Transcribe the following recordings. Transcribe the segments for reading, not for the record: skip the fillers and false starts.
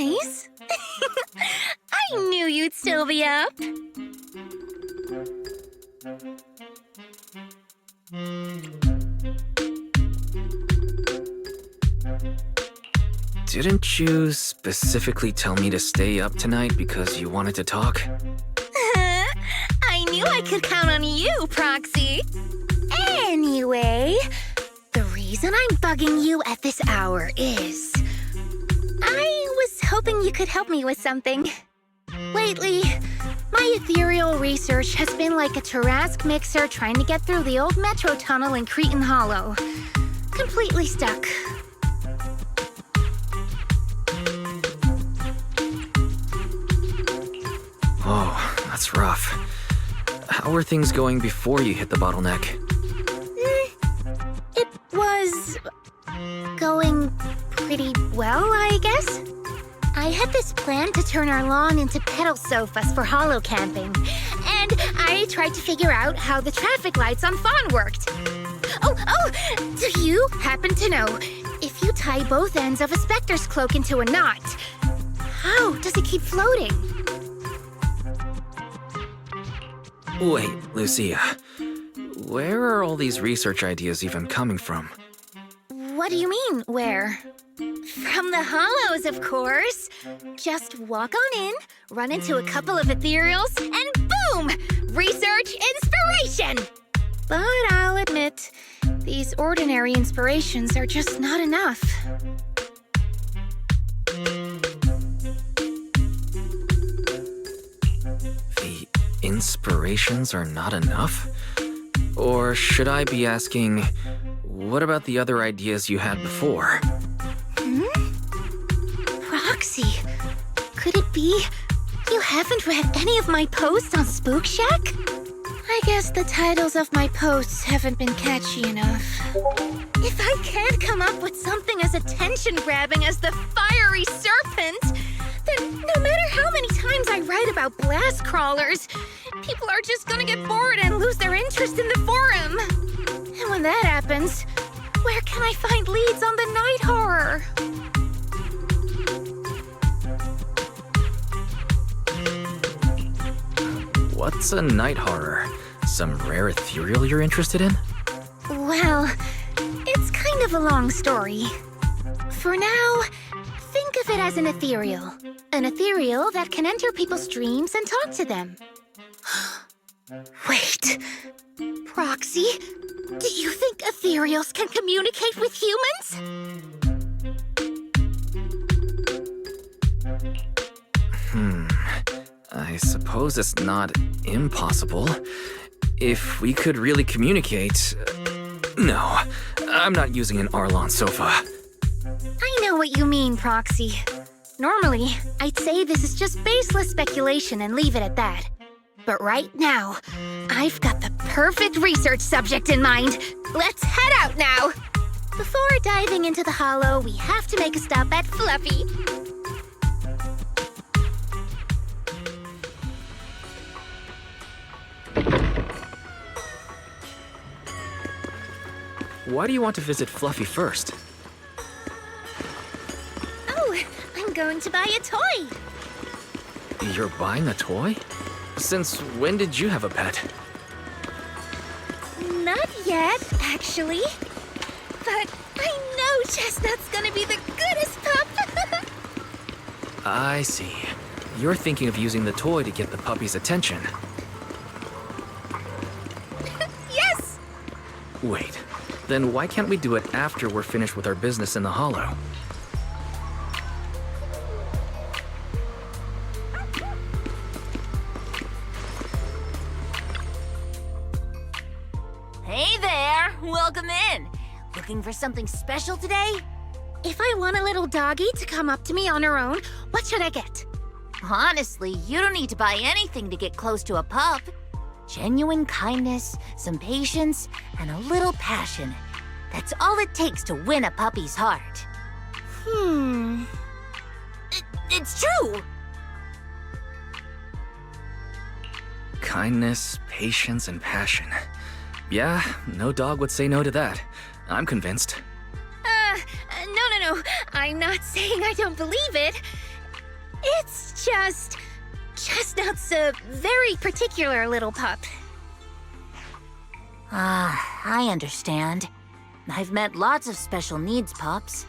Nice. I knew you'd still be up. Didn't you specifically tell me to stay up tonight because you wanted to talk? I knew I could count on you, Proxy. Anyway, the reason I'm bugging you at this hour is I was hoping you could help me with something. Lately, my ethereal research has been like a Tarrasque mixer trying to get through the old metro tunnel in Cretan Hollow. Completely stuck. Oh, that's rough. How were things going before you hit the bottleneck? It was going pretty well, I guess. I had this plan to turn our lawn into pedal sofas for hollow camping, and I tried to figure out how the traffic lights on Fawn worked. Oh, do you happen to know if you tie both ends of a Spectre's cloak into a knot, how does it keep floating? Wait, Lucia. Where are all these research ideas even coming from? What do you mean, where? From the hollows, of course. Just walk on in, run into a couple of ethereals, and boom! Research inspiration! But I'll admit, these ordinary inspirations are just not enough. The inspirations are not enough? Or should I be asking, what about the other ideas you had before? Proxy, could it be you haven't read any of my posts on Spook Shack? I guess the titles of my posts haven't been catchy enough. If I can't come up with something as attention-grabbing as the fiery serpent, then no matter how many times I write about blast crawlers, people are just gonna get bored and lose their interest in the forum. And when that happens, where can I find leads on the night horror? What's a night horror? Some rare ethereal you're interested in? Well, it's kind of a long story. For now, think of it as an ethereal. An ethereal that can enter people's dreams and talk to them. Wait, Proxy, do you think ethereals can communicate with humans? I suppose it's not impossible. If we could really communicate... No, I'm not using an Arlon sofa. I know what you mean, Proxy. Normally, I'd say this is just baseless speculation and leave it at that. But right now, I've got the perfect research subject in mind. Let's head out now! Before diving into the hollow, we have to make a stop at Fluffy. Why do you want to visit Fluffy first? Oh, I'm going to buy a toy. You're buying a toy? Since when did you have a pet? Not yet, actually. But I know Chestnut's gonna be the goodest pup. I see. You're thinking of using the toy to get the puppy's attention. Yes! Wait, then why can't we do it after we're finished with our business in the hollow? Hey there! Welcome in! Looking for something special today? If I want a little doggy to come up to me on her own, what should I get? Honestly, you don't need to buy anything to get close to a pup. Genuine kindness, some patience, and a little passion. That's all it takes to win a puppy's heart. It's true! Kindness, patience, and passion. Yeah, no dog would say no to that. I'm convinced. No. I'm not saying I don't believe it. It's just... Chestnut's a very particular little pup. I understand. I've met lots of special needs pups.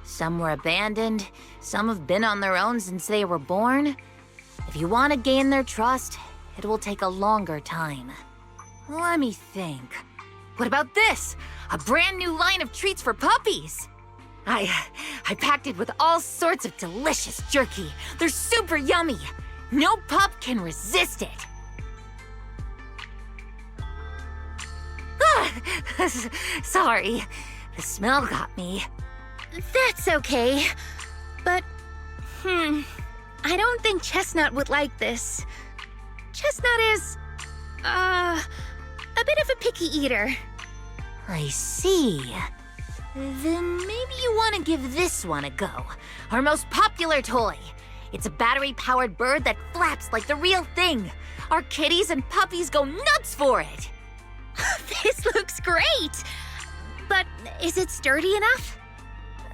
Some were abandoned, some have been on their own since they were born. If you want to gain their trust, it will take a longer time. Let me think. What about this? A brand new line of treats for puppies! I packed it with all sorts of delicious jerky. They're super yummy. No pup can resist it. Sorry, the smell got me. That's okay. But, I don't think Chestnut would like this. Chestnut is, a bit of a picky eater. I see. Then maybe you want to give this one a go. Our most popular toy. It's a battery-powered bird that flaps like the real thing. Our kitties and puppies go nuts for it. This looks great! But is it sturdy enough?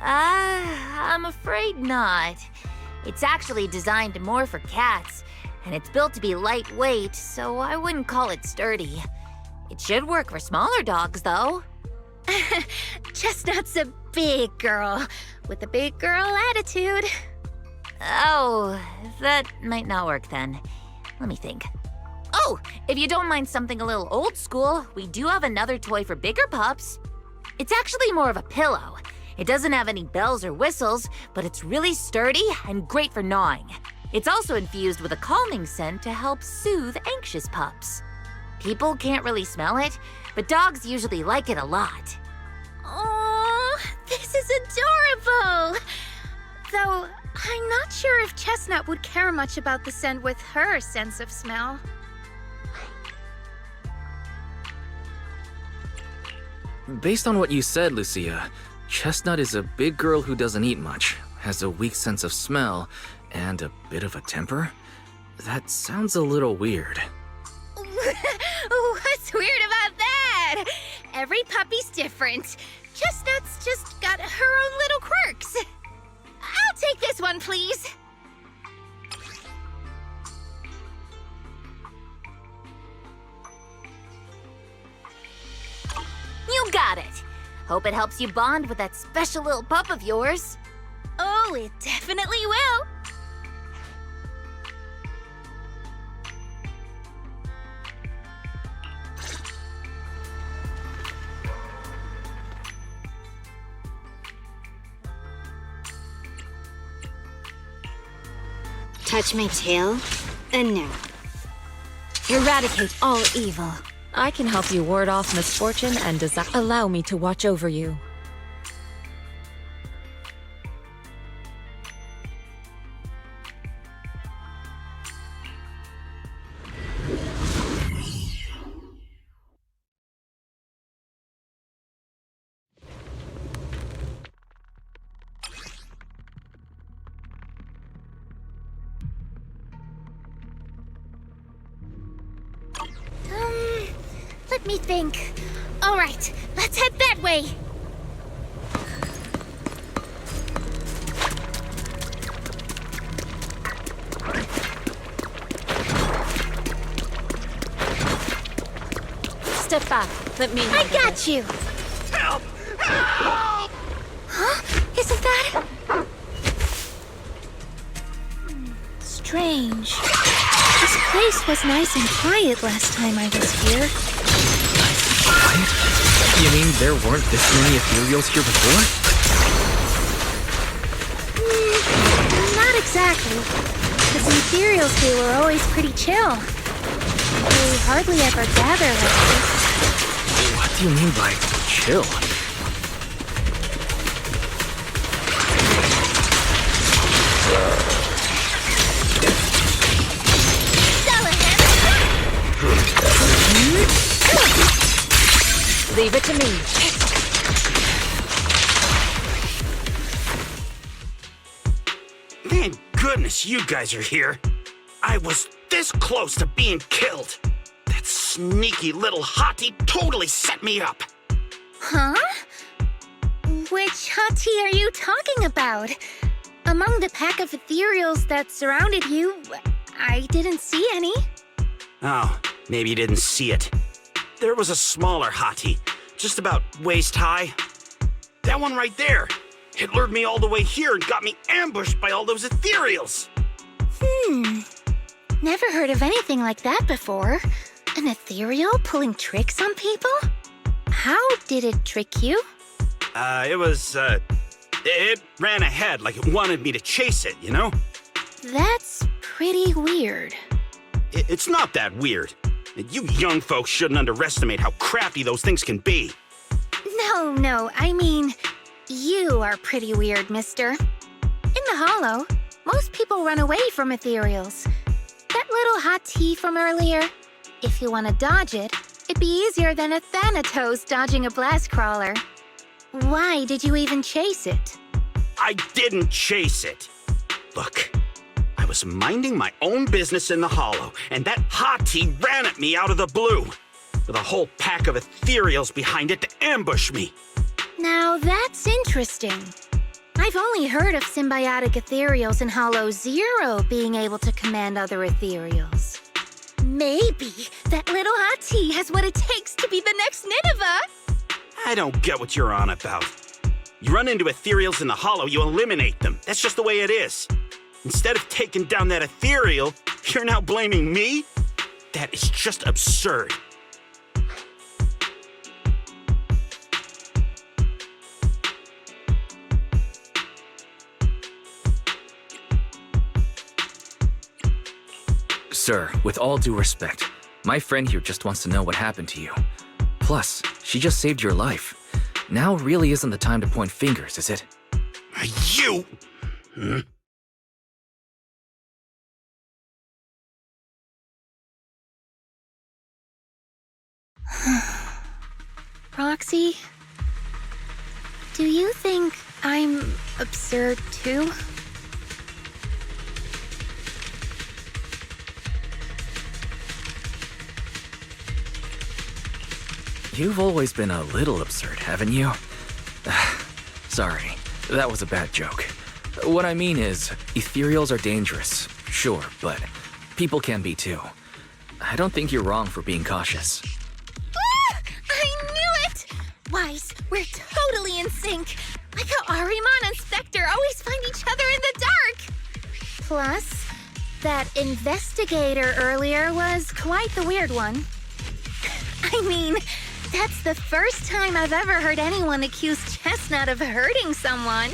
I'm afraid not. It's actually designed more for cats, and it's built to be lightweight, so I wouldn't call it sturdy. It should work for smaller dogs, though. Chestnut's a big girl, with a big girl attitude. Oh, that might not work then. Let me think. Oh, if you don't mind something a little old school, we do have another toy for bigger pups. It's actually more of a pillow. It doesn't have any bells or whistles, but it's really sturdy and great for gnawing. It's also infused with a calming scent to help soothe anxious pups. People can't really smell it, but dogs usually like it a lot. Oh, this is adorable! Though, I'm not sure if Chestnut would care much about the scent with her sense of smell. Based on what you said, Lucia, Chestnut is a big girl who doesn't eat much, has a weak sense of smell, and a bit of a temper? That sounds a little weird. What's weird about that? Every puppy's different. Chestnut's just got her own little quirks. I'll take this one, please. You got it. Hope it helps you bond with that special little pup of yours. Oh, it definitely will. Touch my tail, and now. Eradicate all evil. I can help you ward off misfortune and allow me to watch over you. Let me think. All right, let's head that way. Step back. Let me I handle got this. you. Help! Help! Huh? Isn't that... strange. This place was nice and quiet last time I was here. Quiet? You mean there weren't this many ethereals here before? Not exactly. Because in ethereals they were always pretty chill. They hardly ever gather like this. What do you mean by chill? Leave it to me. Thank goodness you guys are here. I was this close to being killed. That sneaky little hottie totally set me up. Huh? Which hottie are you talking about? Among the pack of ethereals that surrounded you, I didn't see any. Oh, maybe you didn't see it. There was a smaller hottie, just about waist high. That one right there. It lured me all the way here and got me ambushed by all those ethereals. Never heard of anything like that before. An ethereal pulling tricks on people? How did it trick you? It ran ahead like it wanted me to chase it, you know? That's pretty weird. It's not that weird. You young folks shouldn't underestimate how crafty those things can be. No, I mean, you are pretty weird, mister. In the Hollow, most people run away from ethereals. That little hot tea from earlier, if you want to dodge it, it'd be easier than a Thanatos dodging a blast crawler. Why did you even chase it? I didn't chase it. Look, I was minding my own business in the Hollow, and that hottie ran at me out of the blue, with a whole pack of ethereals behind it to ambush me. Now that's interesting. I've only heard of symbiotic ethereals in Hollow Zero being able to command other ethereals. Maybe that little hottie has what it takes to be the next Nineveh. I don't get what you're on about. You run into ethereals in the Hollow, you eliminate them. That's just the way it is. Instead of taking down that ethereal, you're now blaming me? That is just absurd. Sir, with all due respect, my friend here just wants to know what happened to you. Plus, she just saved your life. Now really isn't the time to point fingers, is it? You! Roxy, do you think I'm absurd too? You've always been a little absurd, haven't you? Sorry, that was a bad joke. What I mean is, ethereals are dangerous, sure, but people can be too. I don't think you're wrong for being cautious. Ah! I knew it! Wise, we're totally in sync. Like how Ahriman and Spectre always find each other in the dark. Plus, that investigator earlier was quite the weird one. I mean, that's the first time I've ever heard anyone accuse Chestnut of hurting someone.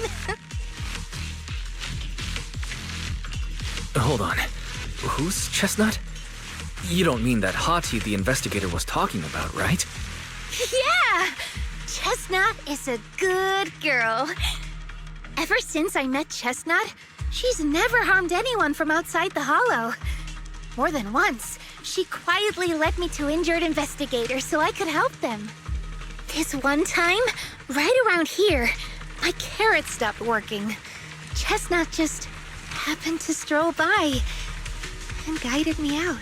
Hold on. Who's Chestnut? You don't mean that hottie the investigator was talking about, right? Yeah! Chestnut is a good girl. Ever since I met Chestnut, she's never harmed anyone from outside the Hollow. More than once, she quietly led me to injured investigators so I could help them. This one time, right around here, my carrot stopped working. Chestnut just happened to stroll by and guided me out.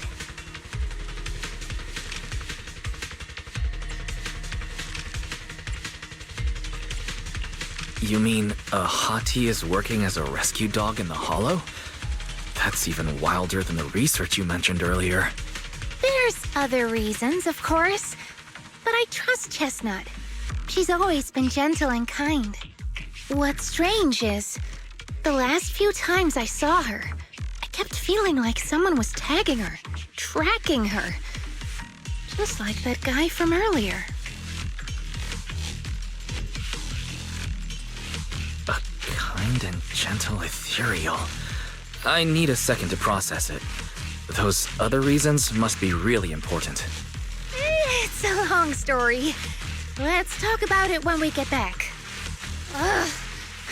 You mean a hottie is working as a rescue dog in the Hollow? That's even wilder than the research you mentioned earlier. There's other reasons, of course, but I trust Chestnut. She's always been gentle and kind. What's strange is, the last few times I saw her, I kept feeling like someone was tagging her, tracking her. Just like that guy from earlier. A kind and gentle ethereal. I need a second to process it. Those other reasons must be really important. It's a long story. Let's talk about it when we get back. Ugh.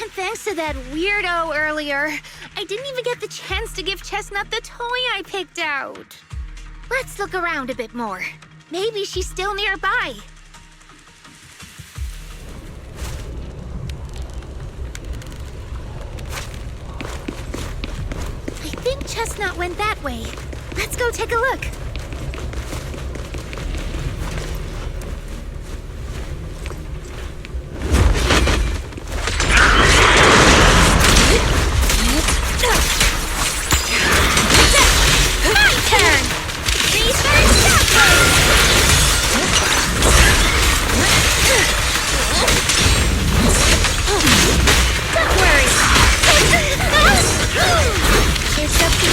And thanks to that weirdo earlier, I didn't even get the chance to give Chestnut the toy I picked out. Let's look around a bit more. Maybe she's still nearby. I think Chestnut went that way. Let's go take a look.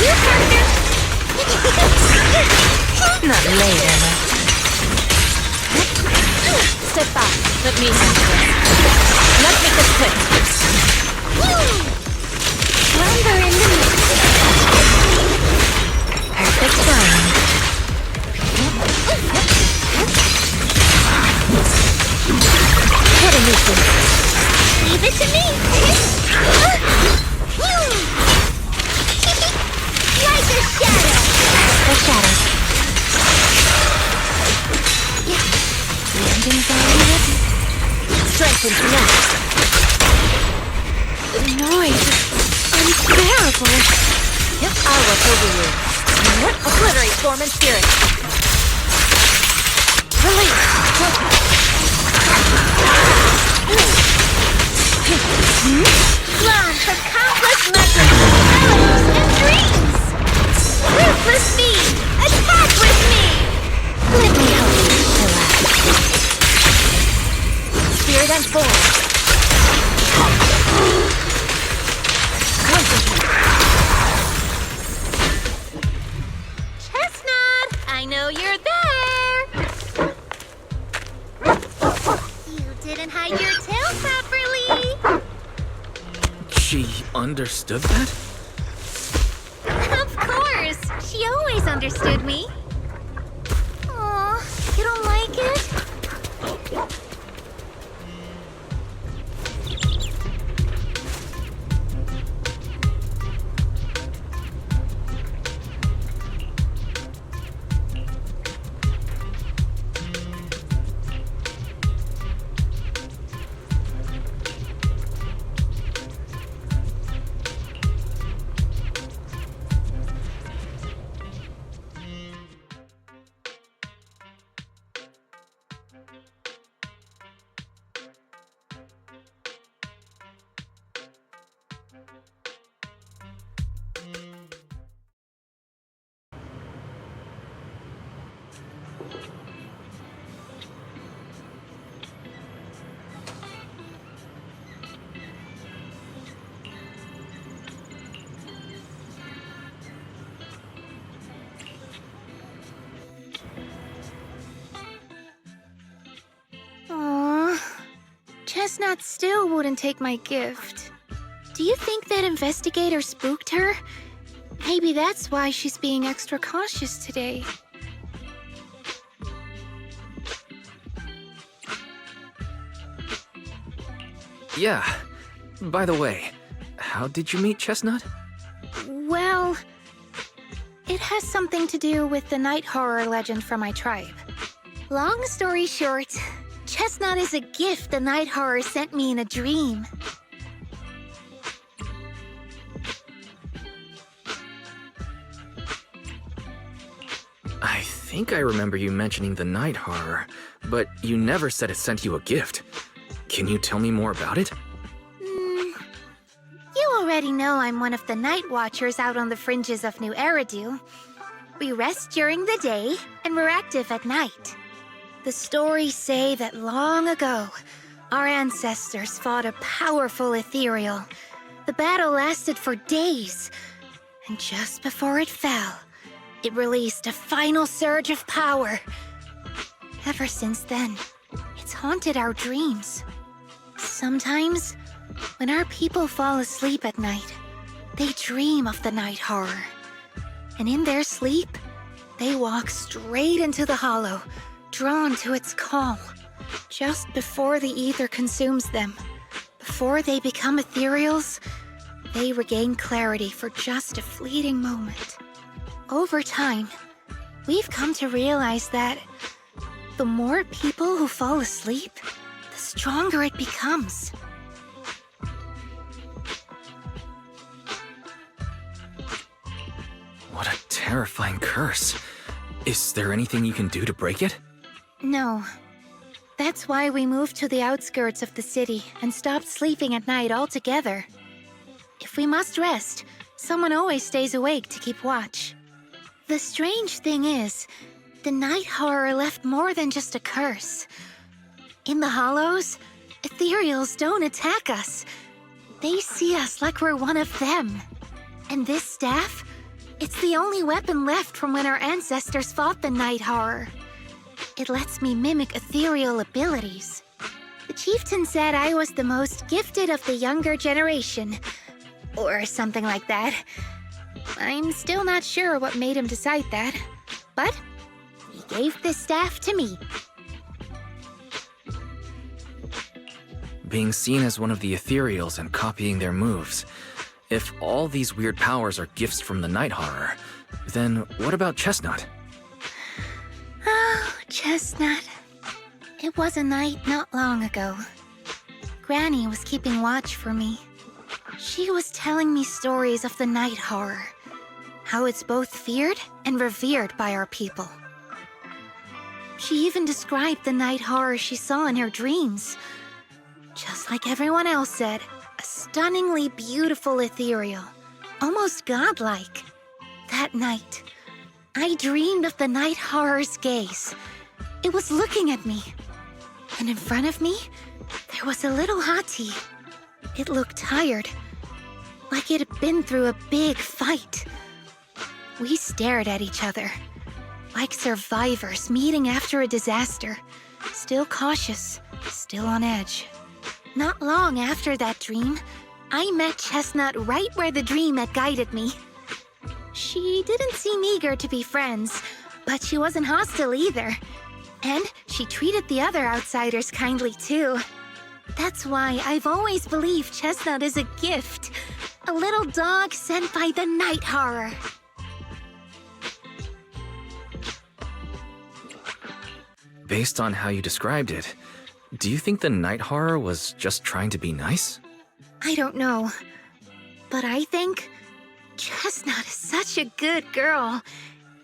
you, partner! Not later. Step back. Let me handle this. Let's make this quick. Lumber in the mix. Perfect timing. What a nuisance. Leave it to me! Like a shadow! The shadow. Landings already written. Strengthen next. The noise is unbearable. Yep, I'll watch over you. Obliterate form and spirit. Release. Launch of countless metrics, melodies, and dreams! Ruthless speed, attack with me! Let me help you. Spirit and form. Chestnut, I know you're there! You didn't hide your tail properly! She understood that? Of course! She always understood me! Aw, you don't like it? Chestnut still wouldn't take my gift. Do you think that investigator spooked her? Maybe that's why she's being extra cautious today. Yeah. By the way, how did you meet Chestnut? Well, it has something to do with the night horror legend from my tribe. Long story short, Chestnut is a gift the night horror sent me in a dream. I think I remember you mentioning the night horror, but you never said it sent you a gift. Can you tell me more about it? You already know I'm one of the night watchers out on the fringes of New Eridu. We rest during the day, and we're active at night. The stories say that long ago, our ancestors fought a powerful etherial. The battle lasted for days, and just before it fell, it released a final surge of power. Ever since then, it's haunted our dreams. Sometimes, when our people fall asleep at night, they dream of the night horror. And in their sleep, they walk straight into the hollow, drawn to its call, just before the ether consumes them. Before they become ethereals, they regain clarity for just a fleeting moment. Over time, we've come to realize that the more people who fall asleep, the stronger it becomes. What a terrifying curse. Is there anything you can do to break it? No. That's why we moved to the outskirts of the city and stopped sleeping at night altogether. If we must rest, someone always stays awake to keep watch. The strange thing is, the night horror left more than just a curse. In the hollows, ethereals don't attack us. They see us like we're one of them. And this staff, It's the only weapon left from when our ancestors fought the night horror. It lets me mimic ethereal abilities. The chieftain said I was the most gifted of the younger generation, or something like that. I'm still not sure what made him decide that, but he gave this staff to me. Being seen as one of the ethereals and copying their moves. If all these weird powers are gifts from the night horror, then what about Chestnut? Oh, Chestnut. It was a night not long ago. Granny was keeping watch for me. She was telling me stories of the night horror, how it's both feared and revered by our people. She even described the night horror she saw in her dreams. Just like everyone else said, a stunningly beautiful ethereal, almost godlike. That night, I dreamed of the night horror's gaze. It was looking at me. And in front of me, there was a little hottie. It looked tired, like it had been through a big fight. We stared at each other, like survivors meeting after a disaster, still cautious, still on edge. Not long after that dream, I met Chestnut right where the dream had guided me. She didn't seem eager to be friends, but she wasn't hostile either. And she treated the other outsiders kindly too. That's why I've always believed Chestnut is a gift. A little dog sent by the night horror. Based on how you described it, do you think the night horror was just trying to be nice? I don't know. But I think Chestnut is such a good girl.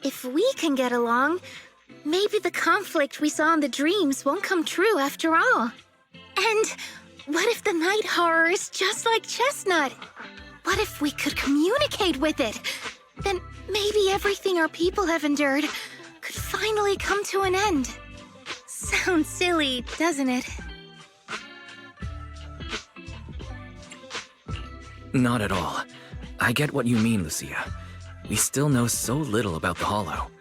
If we can get along, maybe the conflict we saw in the dreams won't come true after all. And what if the night horror is just like Chestnut? What if we could communicate with it? Then maybe everything our people have endured could finally come to an end. Sounds silly, doesn't it? Not at all. I get what you mean, Lucia. We still know so little about the Hollow.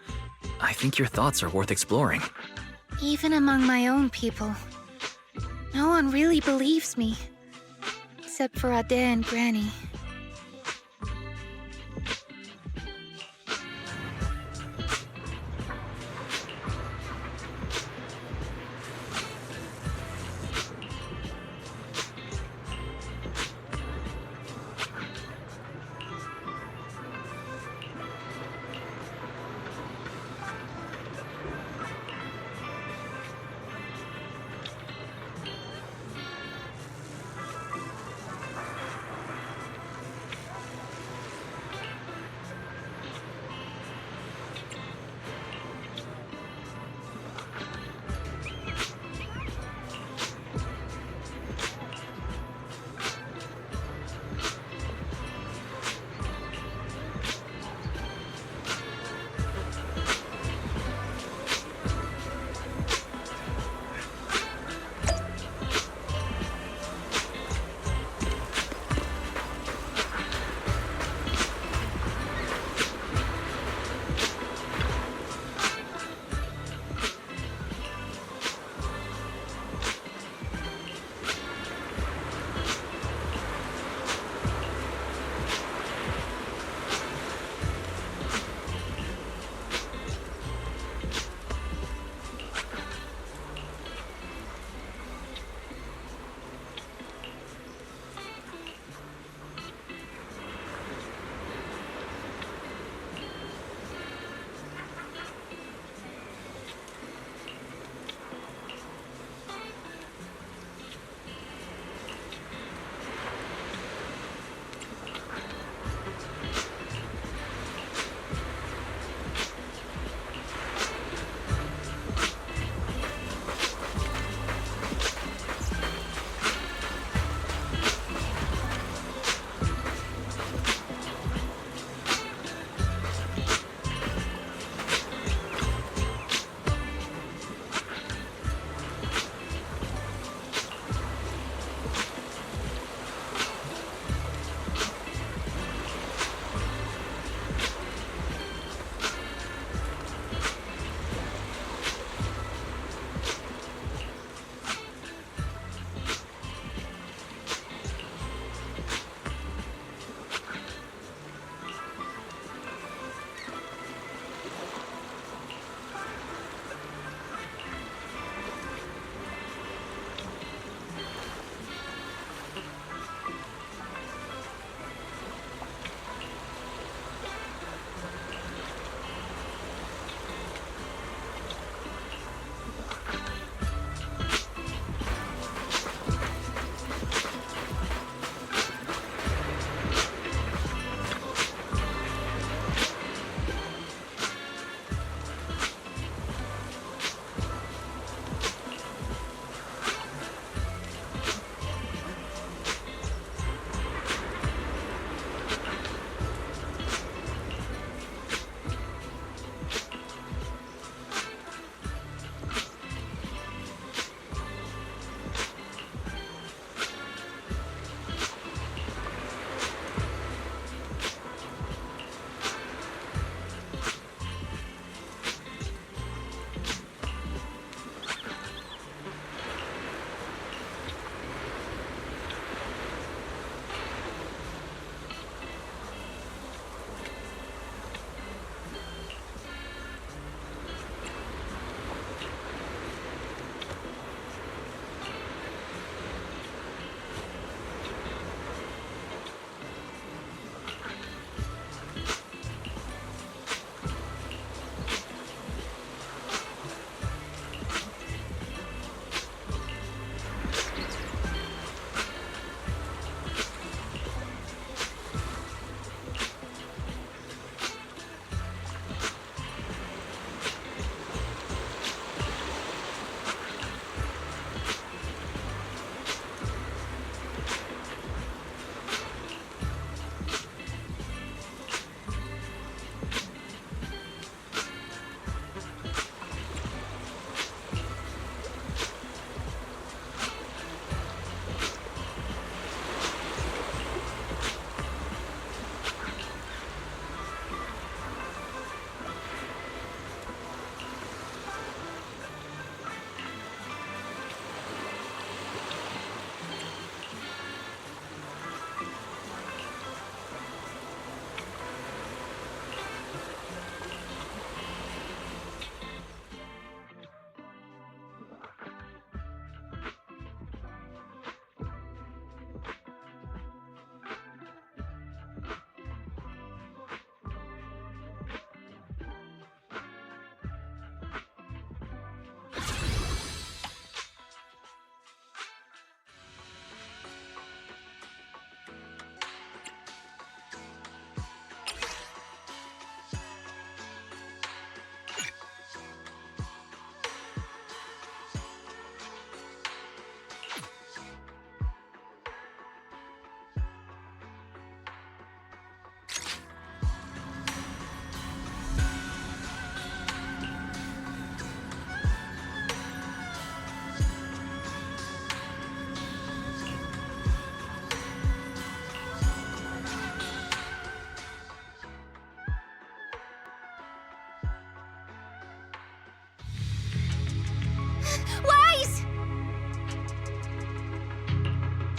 I think your thoughts are worth exploring. Even among my own people, no one really believes me. Except for Ada and Granny.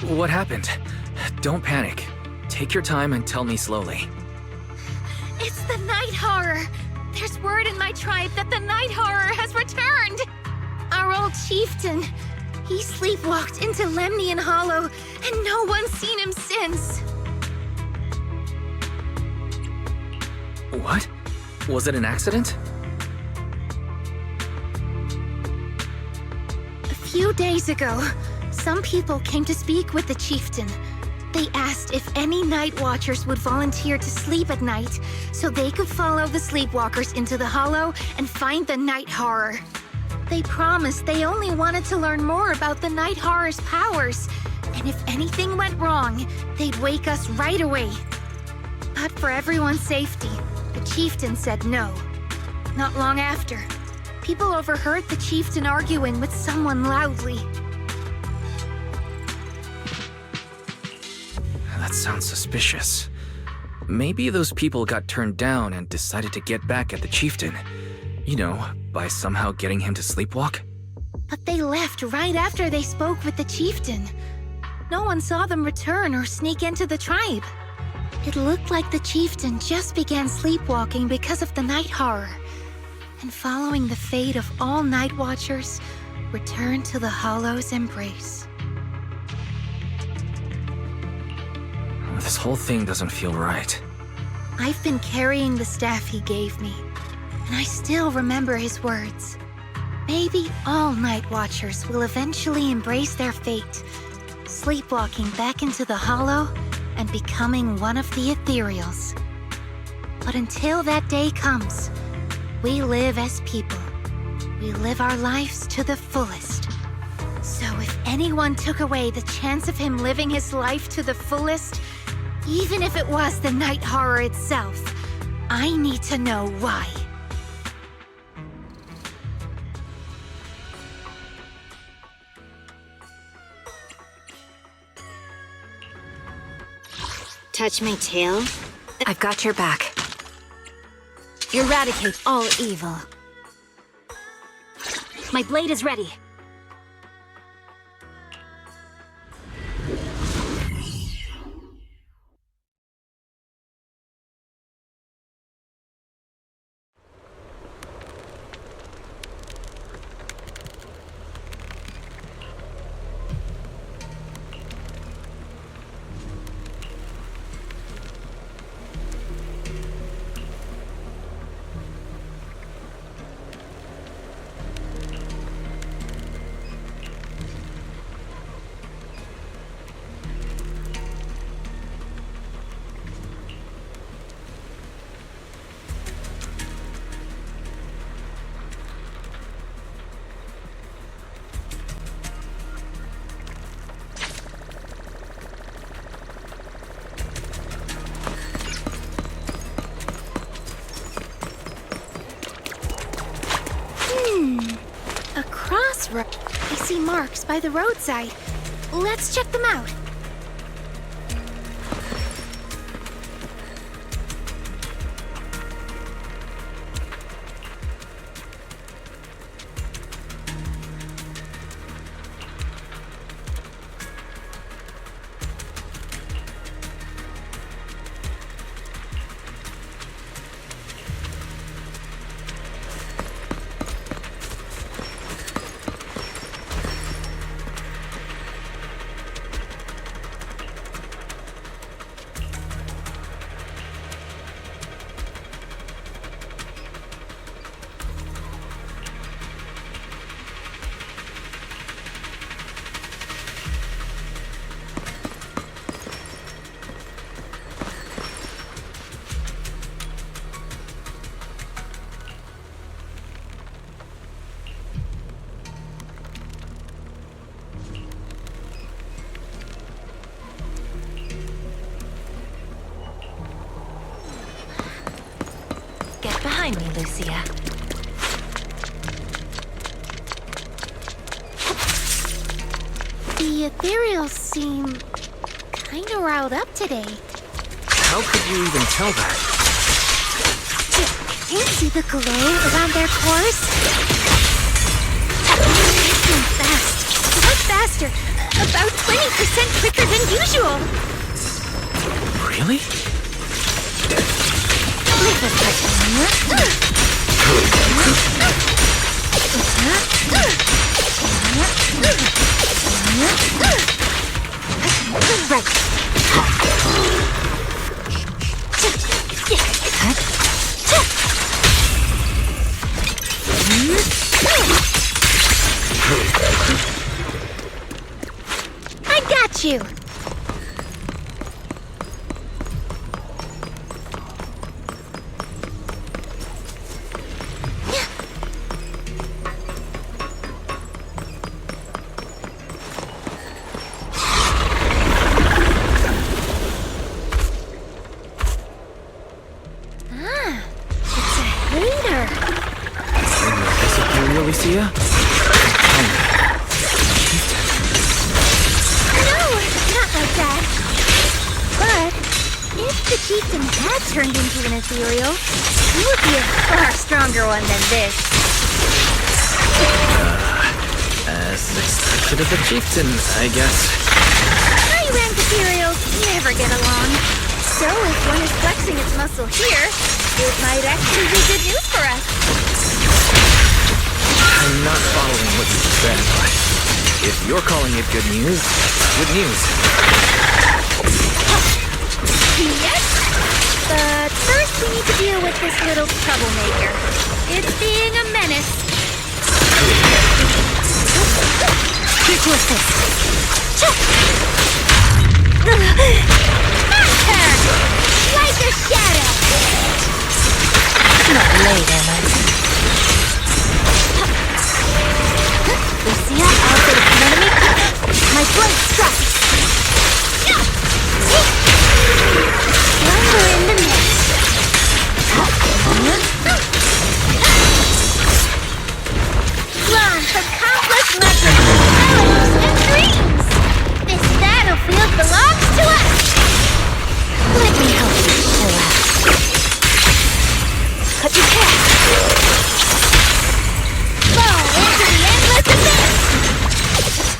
What happened? Don't panic. Take your time and tell me slowly. It's the Night Horror! There's word in my tribe that the Night Horror has returned! Our old chieftain. He sleepwalked into Lemnian Hollow, and no one's seen him since. What? Was it an accident? A few days ago, some people came to speak with the chieftain. They asked if any night watchers would volunteer to sleep at night so they could follow the sleepwalkers into the hollow and find the Night Horror. They promised they only wanted to learn more about the Night Horror's powers, and if anything went wrong, they'd wake us right away. But for everyone's safety, the chieftain said no. Not long after, people overheard the chieftain arguing with someone loudly. That sounds suspicious. Maybe those people got turned down and decided to get back at the chieftain. You know, by somehow getting him to sleepwalk? But they left right after they spoke with the chieftain. No one saw them return or sneak into the tribe. It looked like the chieftain just began sleepwalking because of the Night Horror, and following the fate of all night watchers, returned to the Hollow's embrace. This whole thing doesn't feel right. I've been carrying the staff he gave me, and I still remember his words. Maybe all night watchers will eventually embrace their fate, sleepwalking back into the hollow and becoming one of the ethereals. But until that day comes, we live as people. We live our lives to the fullest. So if anyone took away the chance of him living his life to the fullest, even if it was the Night Horror itself, I need to know why. Touch my tail? I've got your back. Eradicate all evil. My blade is ready. A crossroad. I see marks by the roadside. Let's check them out. Get behind me, Lucia. The ethereals seem kinda riled up today. How could you even tell that? Can't see the glow around their cores? Moving fast. Much faster. About 20% quicker than usual. Really? I got you. Lucia? No, not like that. But if the chieftain had turned into an ethereal, he would be a far stronger one than this. As expected of a chieftain, I guess. High-rank ethereals never get along. So if one is flexing its muscle here, it might actually be good news for us. I'm not following what you said, but if you're calling it good news, good news. Yes, but first we need to deal with this little troublemaker. It's being a menace. Here to assist. My turn! Like a shadow! Not late, am I? Lucia, I'll get an enemy. My blade struck. Slumber in the mist. Launch of countless legends, melodies, and dreams. This battlefield belongs to us. Let me help you chill out. Cut your path. Fall into the endless abyss.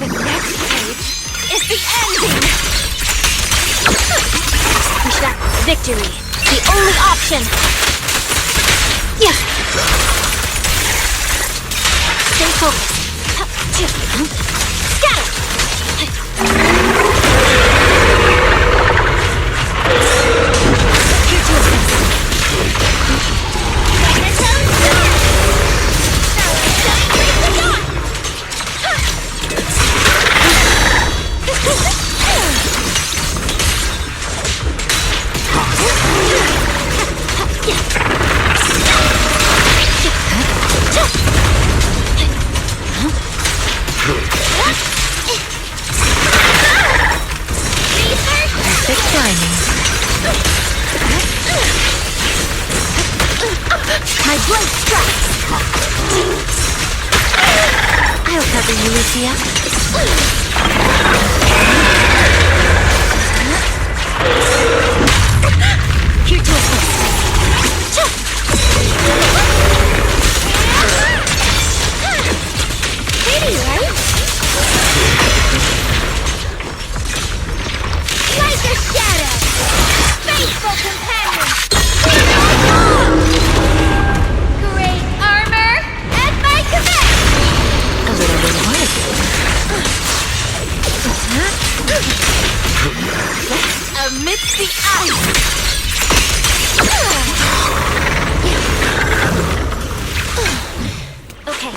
The next page is the ending. Push that victory. The only option. Yeah. Stay focused. Scatter. Here to assist. Perfect timing. My blade strikes. I'll cover you, Lucia. Here to assist. Pretty, right? Like a shadow, faithful companion. Great armor at my command. A little reward. Amidst the ice. Okay.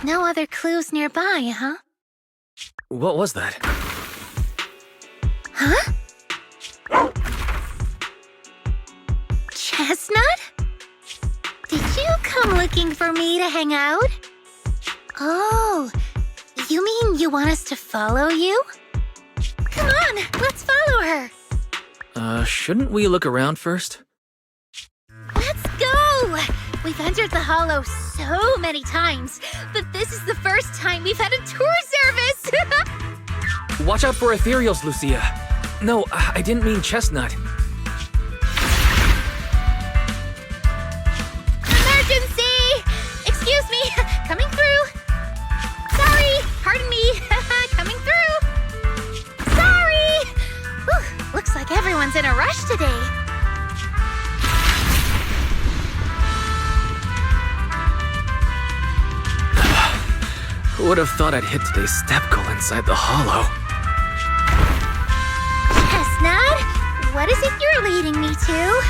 No other clues nearby, huh? What was that? Huh? Chestnut? Did you come looking for me to hang out? Oh, you mean you want us to follow you? Come on, let's follow her. Shouldn't we look around first? Let's go! We've entered the Hollow so many times, but this is the first time we've had a tour service! Watch out for ethereals, Lucia. No, I didn't mean Chestnut. Emergency! Excuse me, coming through. Sorry, pardon me, coming through. Sorry! Whew, looks like everyone's in a rush today. Who would have thought I'd hit today's step goal inside the Hollow? Chestnut, what is it you're leading me to?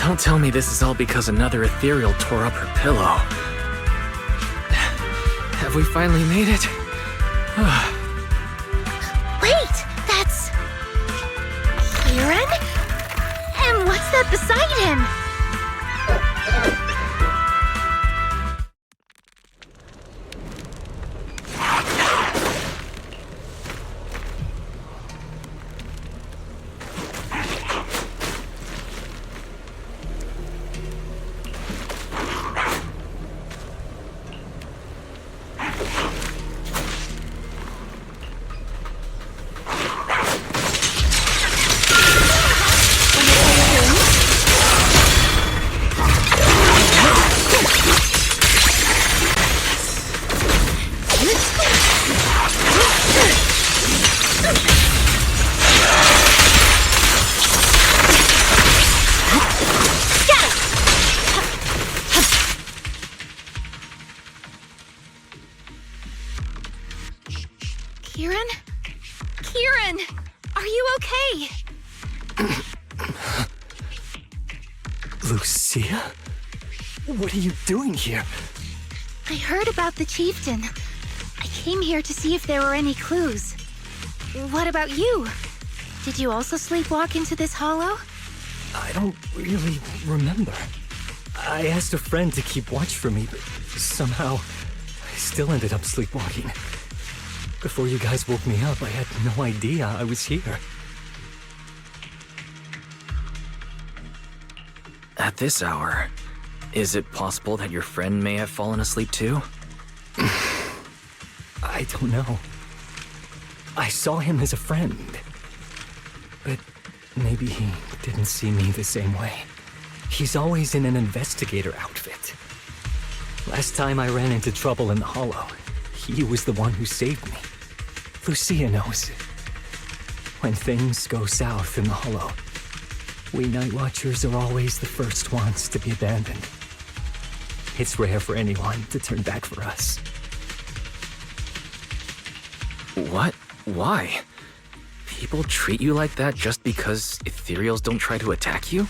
Don't tell me this is all because another ethereal tore up her pillow. Have we finally made it? Wait, that's... Kieran? And what's that beside him? Kieran? Kieran! Are you okay? Lucia? What are you doing here? I heard about the chieftain. I came here to see if there were any clues. What about you? Did you also sleepwalk into this hollow? I don't really remember. I asked a friend to keep watch for me, but somehow I still ended up sleepwalking. Before you guys woke me up, I had no idea I was here. At this hour, is it possible that your friend may have fallen asleep too? I don't know. I saw him as a friend. But maybe he didn't see me the same way. He's always in an investigator outfit. Last time I ran into trouble in the Hollow, he was the one who saved me. Lucia knows. When things go south in the Hollow, we Night Watchers are always the first ones to be abandoned. It's rare for anyone to turn back for us. What? Why? People treat you like that just because ethereals don't try to attack you?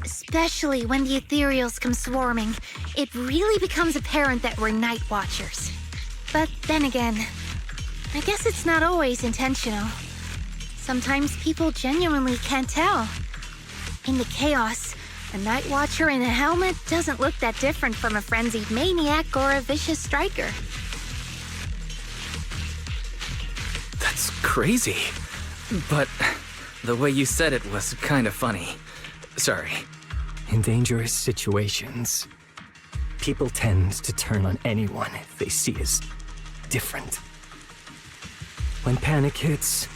Especially when the ethereals come swarming, it really becomes apparent that we're Night Watchers. But then again, I guess it's not always intentional. Sometimes people genuinely can't tell. In the chaos, a Night Watcher in a helmet doesn't look that different from a frenzied maniac or a vicious striker. That's crazy. But the way you said it was kind of funny. Sorry. In dangerous situations, people tend to turn on anyone they see as different. When panic hits,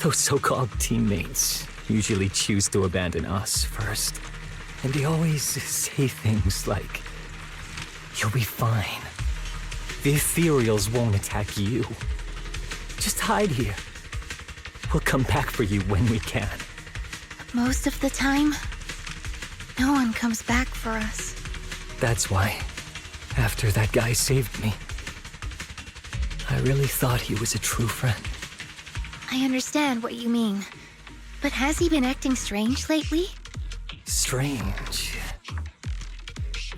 those so-called teammates usually choose to abandon us first. And they always say things like, "You'll be fine. The ethereals won't attack you. Just hide here. We'll come back for you when we can." Most of the time, no one comes back for us. That's why, after that guy saved me, I really thought he was a true friend. I understand what you mean. But has he been acting strange lately? Strange.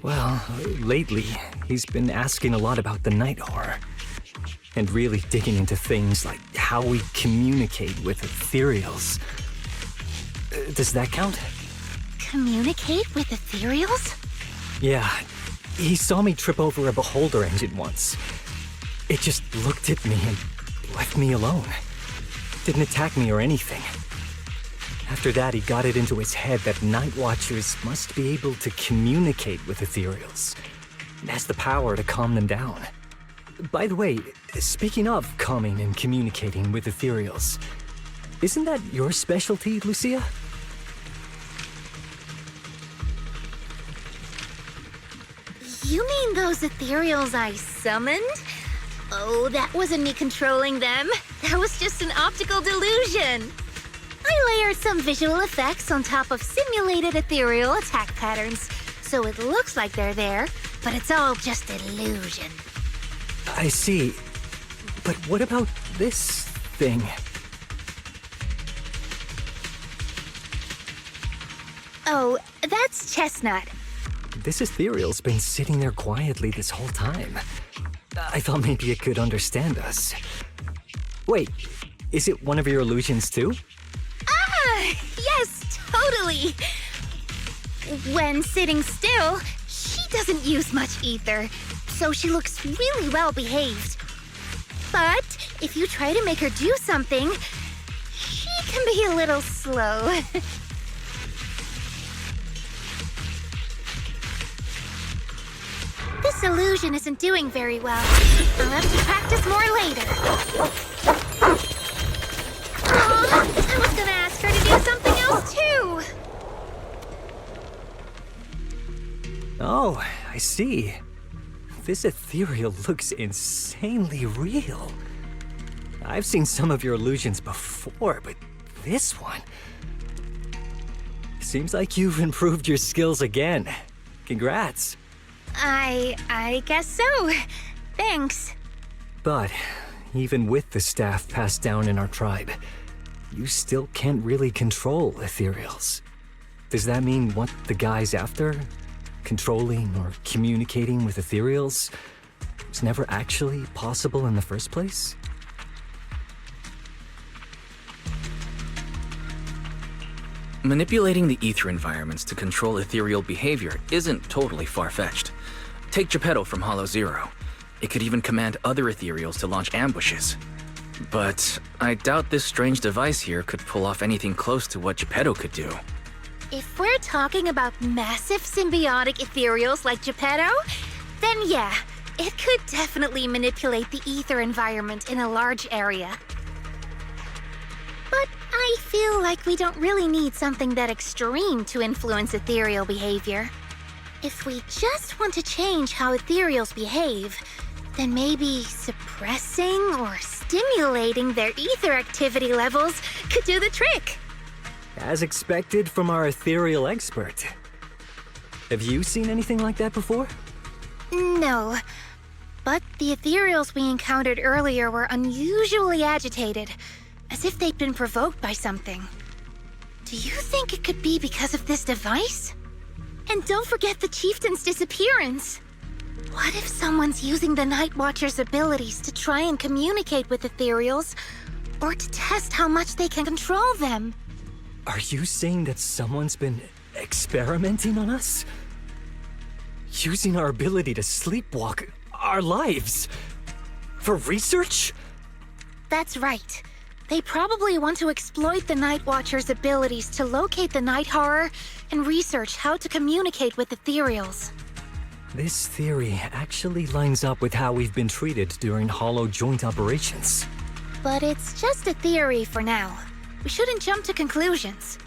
Well, lately, he's been asking a lot about the night horror. And really digging into things like how we communicate with ethereals. Does that count? Communicate with ethereals? Yeah, he saw me trip over a beholder engine once. It just looked at me and left me alone. Didn't attack me or anything. After that, he got it into his head that Night Watchers must be able to communicate with ethereals. It has the power to calm them down. By the way, speaking of calming and communicating with ethereals, isn't that your specialty, Lucia? You mean those ethereals I summoned? Oh, that wasn't me controlling them. That was just an optical delusion. I layered some visual effects on top of simulated ethereal attack patterns, so it looks like they're there, but it's all just illusion. I see. But what about this thing? Oh, that's Chestnut. This ethereal's been sitting there quietly this whole time. I thought maybe it could understand us. Wait, is it one of your illusions too? Ah, yes, totally. When sitting still, she doesn't use much ether, so she looks really well behaved. But if you try to make her do something, she can be a little slow. This illusion isn't doing very well. I'll have to practice more later. Aw, I was gonna ask her to do something else too. Oh, I see. This ethereal looks insanely real. I've seen some of your illusions before, but this one... Seems like you've improved your skills again. Congrats. I guess so. Thanks. But even with the staff passed down in our tribe, you still can't really control ethereals. Does that mean what the guy's after? Controlling or communicating with ethereals was never actually possible in the first place? Manipulating the ether environments to control ethereal behavior isn't totally far-fetched. Take Geppetto from Hollow Zero. It could even command other ethereals to launch ambushes. But I doubt this strange device here could pull off anything close to what Geppetto could do. If we're talking about massive symbiotic ethereals like Geppetto, then yeah, it could definitely manipulate the ether environment in a large area. But I feel like we don't really need something that extreme to influence ethereal behavior. If we just want to change how ethereals behave, then maybe suppressing or stimulating their ether activity levels could do the trick. As expected from our ethereal expert. Have you seen anything like that before? No, but the ethereals we encountered earlier were unusually agitated, as if they'd been provoked by something. Do you think it could be because of this device? And don't forget the chieftain's disappearance. What if someone's using the Night Watcher's abilities to try and communicate with ethereals, or to test how much they can control them? Are you saying that someone's been experimenting on us? Using our ability to sleepwalk our lives? For research? That's right. They probably want to exploit the Night Watcher's abilities to locate the night horror and research how to communicate with ethereals. This theory actually lines up with how we've been treated during Hollow joint operations. But it's just a theory for now. We shouldn't jump to conclusions.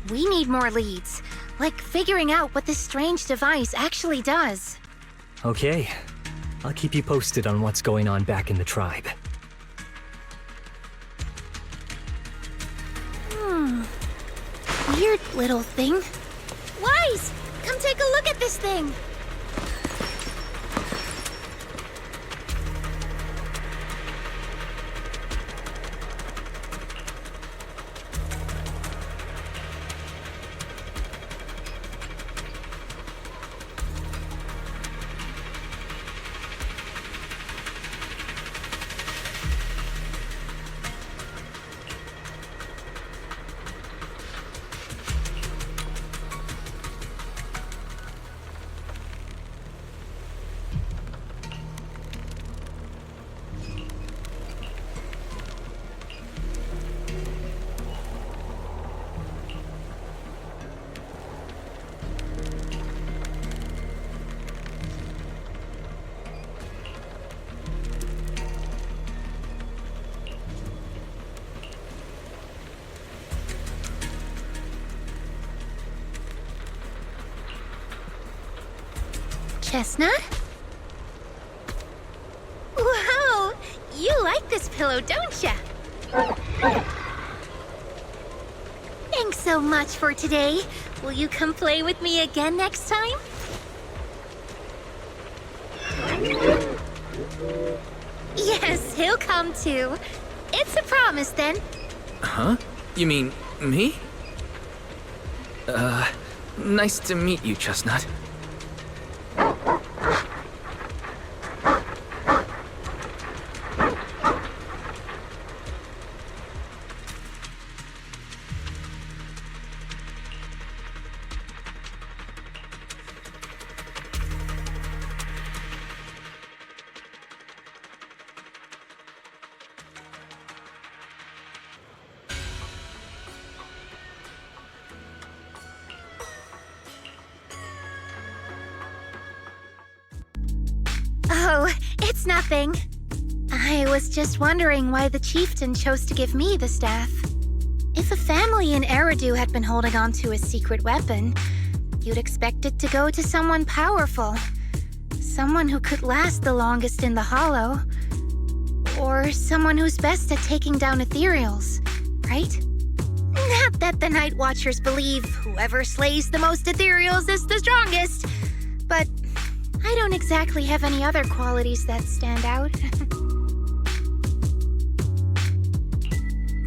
We need more leads, like figuring out what this strange device actually does. Okay, I'll keep you posted on what's going on back in the tribe. Weird little thing. Wise! Come take a look at this thing! Chestnut? Wow! You like this pillow, don't ya? Thanks so much for today. Will you come play with me again next time? Yes, he'll come too. It's a promise then. Huh? You mean me? Nice to meet you, Chestnut. Oh, it's nothing. I was just wondering why the chieftain chose to give me the staff. If a family in Eridu had been holding on to a secret weapon, you'd expect it to go to someone powerful. Someone who could last the longest in the Hollow. Or someone who's best at taking down ethereals, right? Not that the Night Watchers believe whoever slays the most ethereals is the strongest, but I don't exactly have any other qualities that stand out.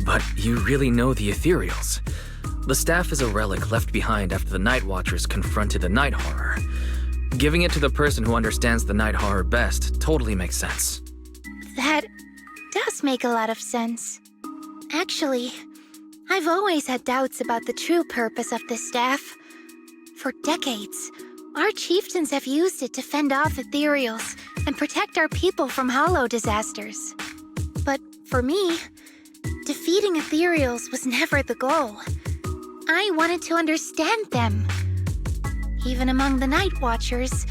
But you really know the ethereals. The staff is a relic left behind after the Night Watchers confronted the Night Horror. Giving it to the person who understands the Night Horror best totally makes sense. That does make a lot of sense. Actually, I've always had doubts about the true purpose of this staff. For decades, our chieftains have used it to fend off ethereals and protect our people from hollow disasters. But for me, defeating ethereals was never the goal. I wanted to understand them. Even among the Night Watchers,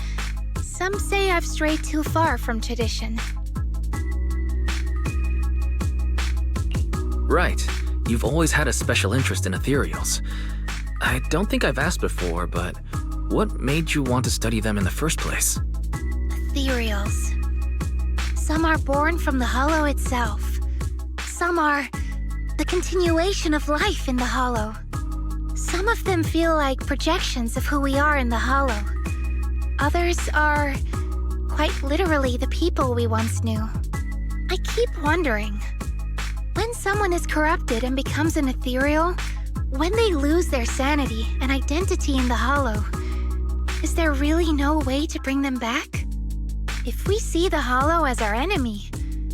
some say I've strayed too far from tradition. Right. You've always had a special interest in ethereals. I don't think I've asked before, but what made you want to study them in the first place? Ethereals. Some are born from the Hollow itself. Some are the continuation of life in the Hollow. Some of them feel like projections of who we are in the Hollow. Others are quite literally the people we once knew. I keep wondering, when someone is corrupted and becomes an ethereal, when they lose their sanity and identity in the Hollow, is there really no way to bring them back? If we see the Hollow as our enemy,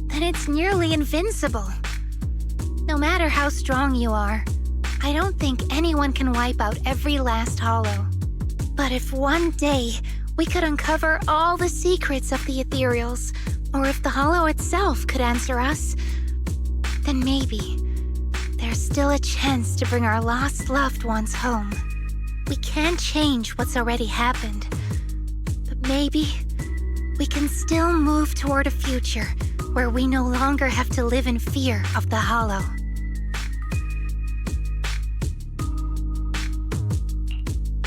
then it's nearly invincible. No matter how strong you are, I don't think anyone can wipe out every last Hollow. But if one day we could uncover all the secrets of the ethereals, or if the Hollow itself could answer us, then maybe there's still a chance to bring our lost loved ones home. We can't change what's already happened, but maybe we can still move toward a future where we no longer have to live in fear of the Hollow.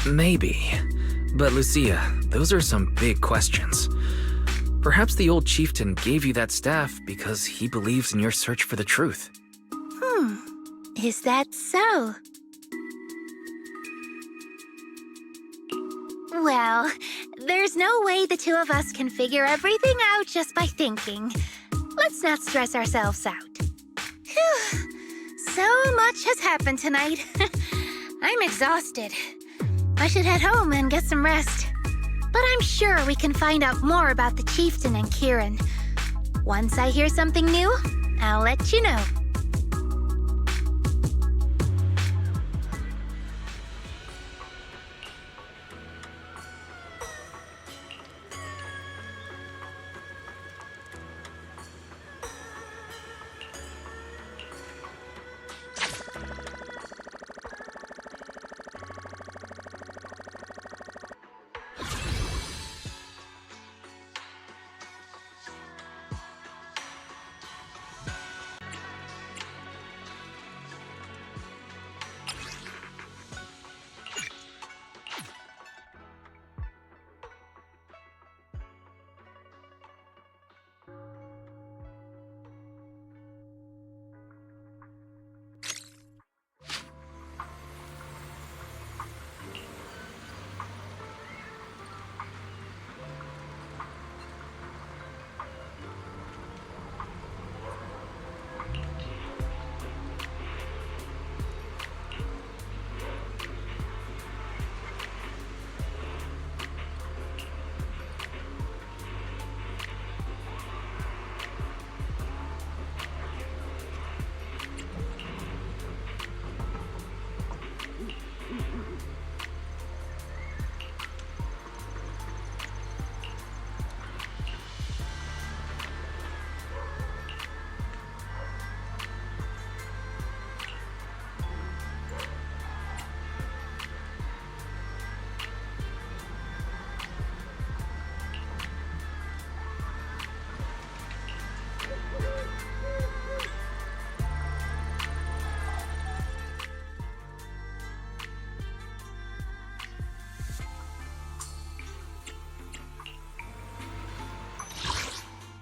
Maybe. But Lucia, those are some big questions. Perhaps the old chieftain gave you that staff because he believes in your search for the truth. Is that so? Well, there's no way the two of us can figure everything out just by thinking. Let's not stress ourselves out. Phew. So much has happened tonight. I'm exhausted. I should head home and get some rest. But I'm sure we can find out more about the chieftain and Kieran. Once I hear something new, I'll let you know.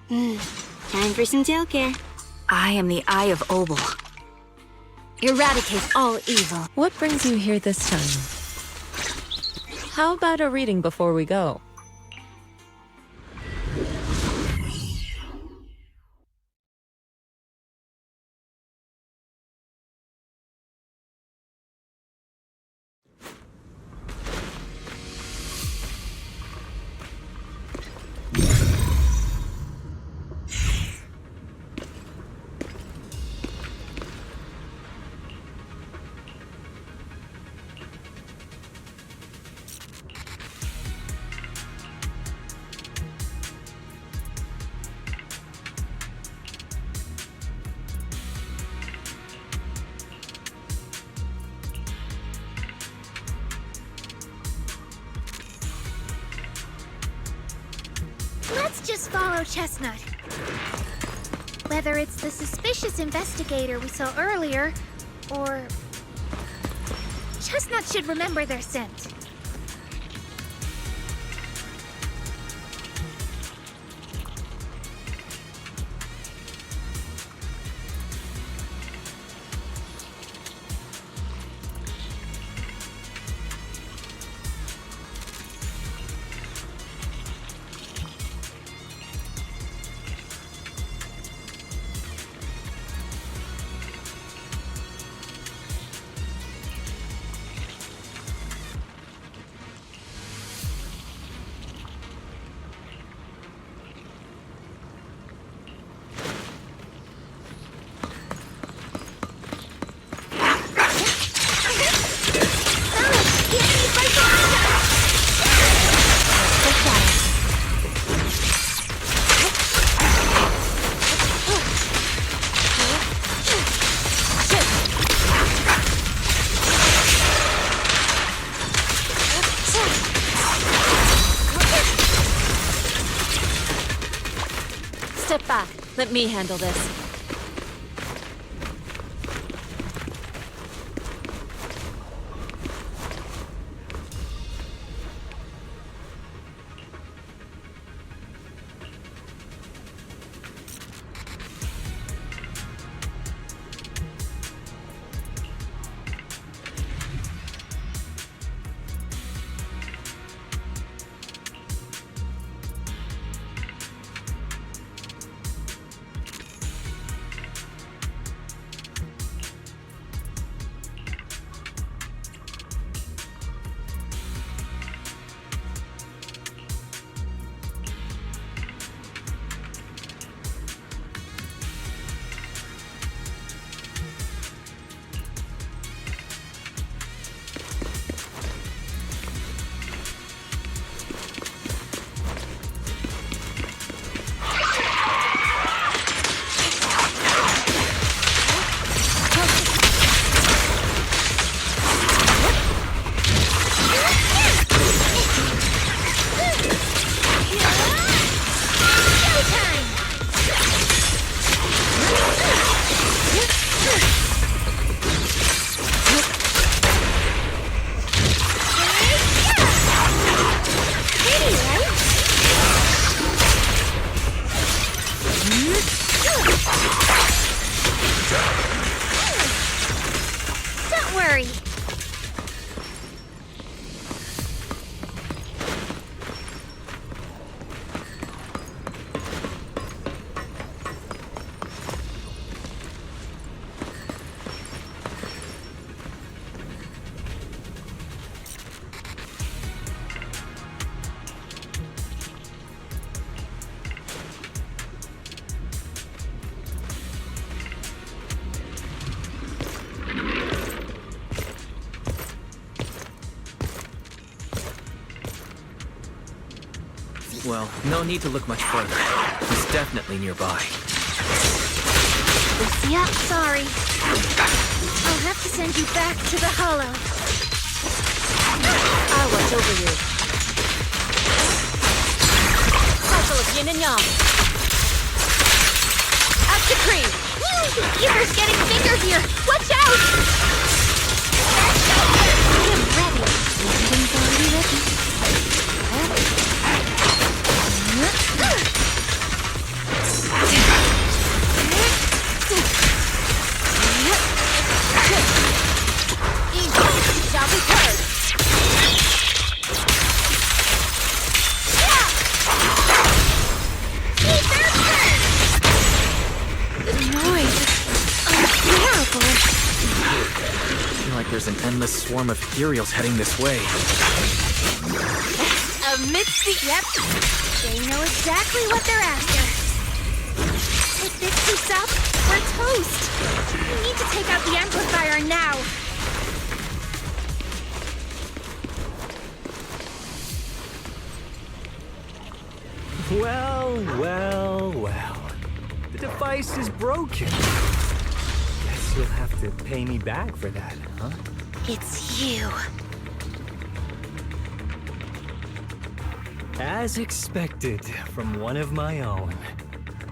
Time for some tail care. I am the Eye of Obel. Eradicate all evil. What brings you here this time? How about a reading before we go? Let's just follow Chestnut. Whether it's the suspicious investigator we saw earlier, or... Chestnut should remember their scent. Step back. Let me handle this. Well, no need to look much further. He's definitely nearby. Lucia, sorry. I'll have to send you back to the Hollow. I'll watch over you. Cycle of yin and yang. At the cream. Ether's getting bigger here. Watch out! I am ready. Everything's already ready. like there's an endless swarm of ethereals heading this way. Amidst the... Yep. They know exactly what they're after. If this keeps up, we're toast. We need to take out the amplifier now. Well, well, well. The device is broken. Guess you'll have to pay me back for that, huh? It's you. As expected from one of my own.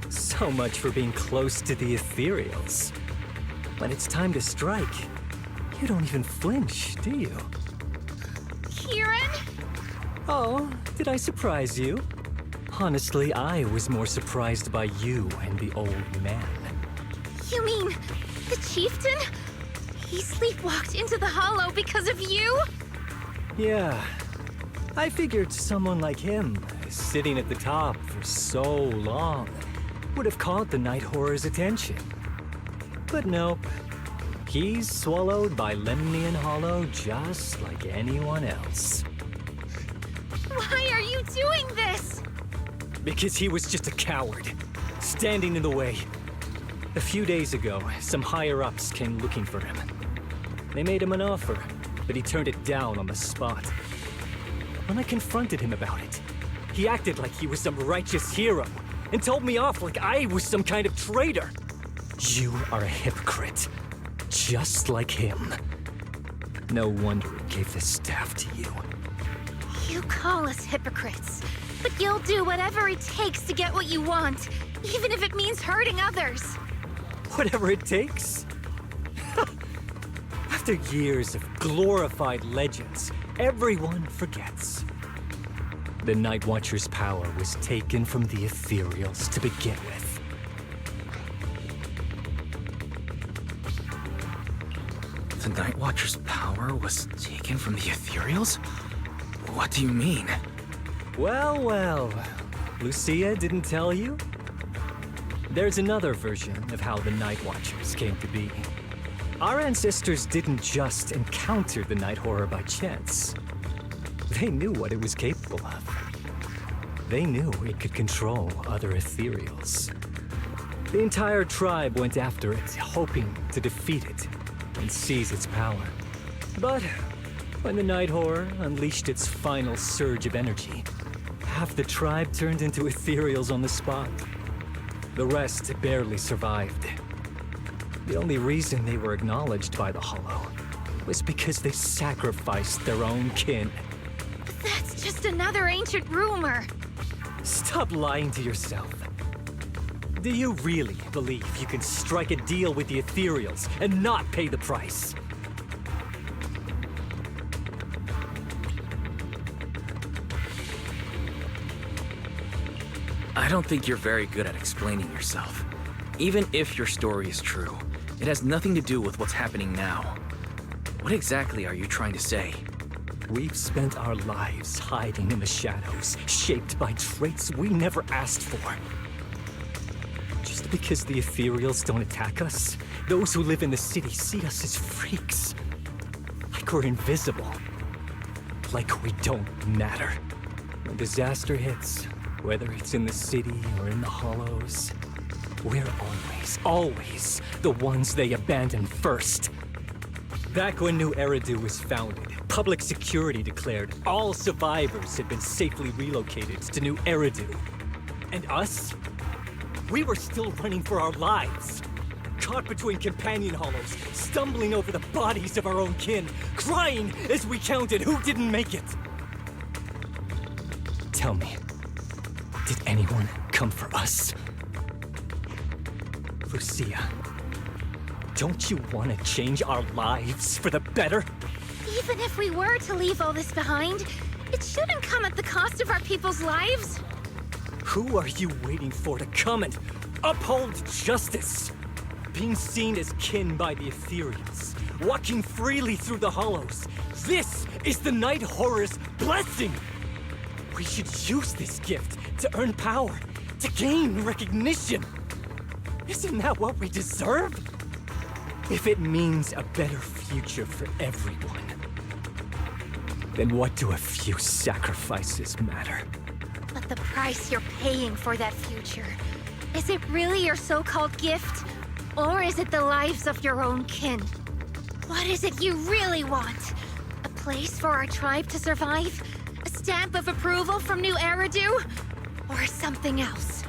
So much for being close to the ethereals. When it's time to strike, you don't even flinch, do you? Kieran? Oh, did I surprise you? Honestly, I was more surprised by you and the old man. You mean the chieftain? He sleepwalked into the hollow because of you? Yeah. I figured someone like him, sitting at the top for so long, would have caught the Night Horror's attention. But nope. He's swallowed by Lemnian Hollow just like anyone else. Why are you doing this? Because he was just a coward, standing in the way. A few days ago, some higher-ups came looking for him. They made him an offer, but he turned it down on the spot. When I confronted him about it, he acted like he was some righteous hero and told me off like I was some kind of traitor. You are a hypocrite, just like him. No wonder he gave the staff to you. You call us hypocrites, but you'll do whatever it takes to get what you want, even if it means hurting others. Whatever it takes? After years of glorified legends, everyone forgets. The Night Watcher's power was taken from the ethereals to begin with. The Night Watcher's power was taken from the ethereals? What do you mean? Well, well. Lucia didn't tell you? There's another version of how the Night Watchers came to be. Our ancestors didn't just encounter the Night Horror by chance. They knew what it was capable of. They knew it could control other ethereals. The entire tribe went after it, hoping to defeat it and seize its power. But when the Night Horror unleashed its final surge of energy, half the tribe turned into ethereals on the spot. The rest barely survived. The only reason they were acknowledged by the Hollow was because they sacrificed their own kin. That's just another ancient rumor. Stop lying to yourself. Do you really believe you can strike a deal with the ethereals and not pay the price? I don't think you're very good at explaining yourself. Even if your story is true, it has nothing to do with what's happening now. What exactly are you trying to say? We've spent our lives hiding in the shadows, shaped by traits we never asked for. Just because the ethereals don't attack us, those who live in the city see us as freaks. Like we're invisible. Like we don't matter. When disaster hits, whether it's in the city or in the hollows, we're always the ones they abandon first. Back when New Eridu was founded, public security declared all survivors had been safely relocated to New Eridu. And us? We were still running for our lives. Caught between companion hollows, stumbling over the bodies of our own kin, crying as we counted who didn't make it. Tell me, did anyone come for us? Lucia, don't you want to change our lives for the better? Even if we were to leave all this behind, it shouldn't come at the cost of our people's lives. Who are you waiting for to come and uphold justice? Being seen as kin by the ethereals, walking freely through the hollows. This is the Night Horror's blessing! We should use this gift to earn power, to gain recognition. Isn't that what we deserve? If it means a better future for everyone, then what do a few sacrifices matter? But the price you're paying for that future, is it really your so-called gift? Or is it the lives of your own kin? What is it you really want? A place for our tribe to survive? A stamp of approval from New Eridu? Or something else?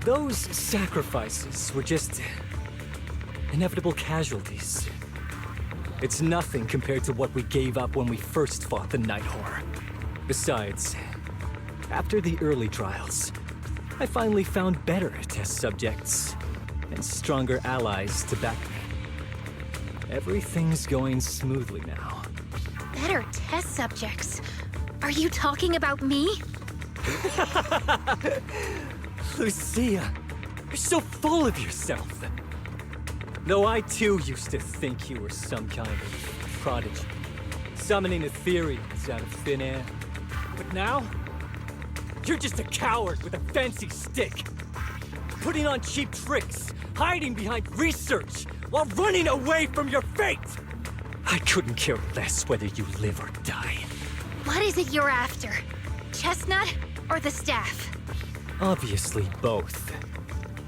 Those sacrifices were just inevitable casualties. It's nothing compared to what we gave up when we first fought the Night Horror. Besides, after the early trials, I finally found better test subjects and stronger allies to back me. Everything's going smoothly now. Better test subjects? Are you talking about me? Lucia, you're so full of yourself. Though I too used to think you were some kind of prodigy, summoning ethereals out of thin air. But now, you're just a coward with a fancy stick, putting on cheap tricks, hiding behind research, while running away from your fate! I couldn't care less whether you live or die. What is it you're after? Chestnut or the staff? Obviously both.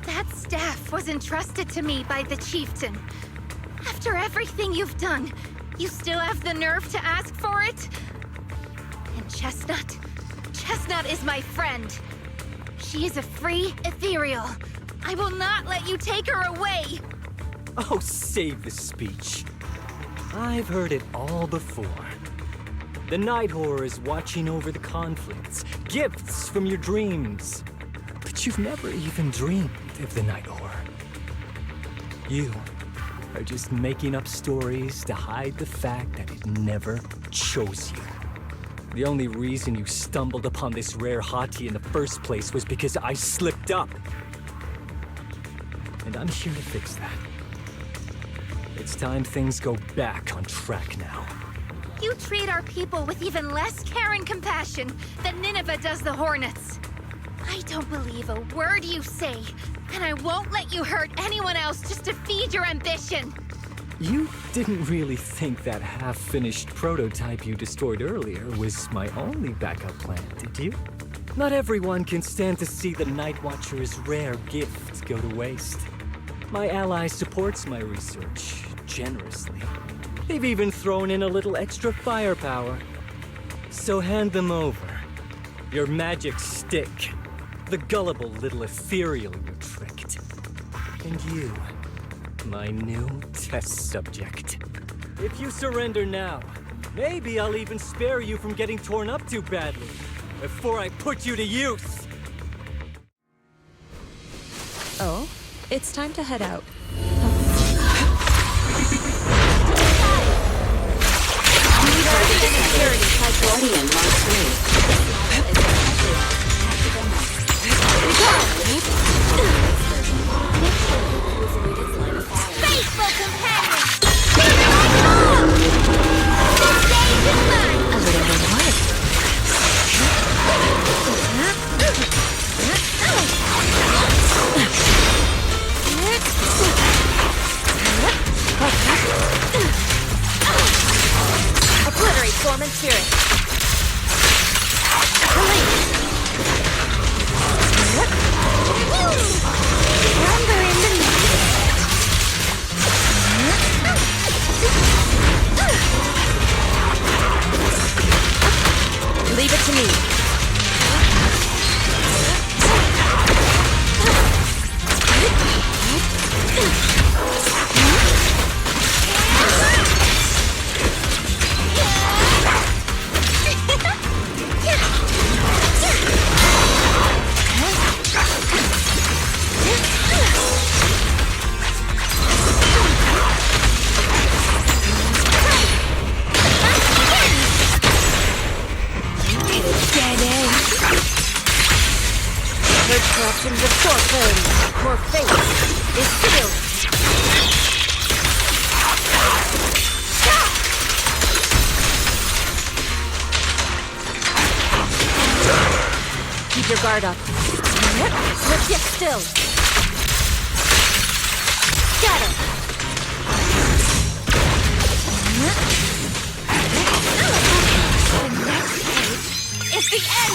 That staff was entrusted to me by the chieftain. After everything you've done, you still have the nerve to ask for it? And Chestnut? Chestnut is my friend. She is a free ethereal. I will not let you take her away! Oh, save the speech. I've heard it all before. The Night Horror is watching over the conflicts, gifts from your dreams. But you've never even dreamed of the Night Horror. You are just making up stories to hide the fact that it never chose you. The only reason you stumbled upon this rare hottie in the first place was because I slipped up. And I'm here to fix that. It's time things go back on track now. You treat our people with even less care and compassion than Nineveh does the Hornets. I don't believe a word you say, and I won't let you hurt anyone else just to feed your ambition. You didn't really think that half-finished prototype you destroyed earlier was my only backup plan, did you? Not everyone can stand to see the Night Watcher's rare gift go to waste. My ally supports my research generously. They've even thrown in a little extra firepower. So hand them over. Your magic stick. The gullible little ethereal you tricked. And you, my new test subject. If you surrender now, maybe I'll even spare you from getting torn up too badly before I put you to use. Oh, it's time to head out. Faithful companions! Engage in mine! A little reward. Obliterate form and spirit. Lumber in the night. Leave it to me. Corruptions of core clarity, core faith is sealed. Keep your guard up. Let's get still. Scatter.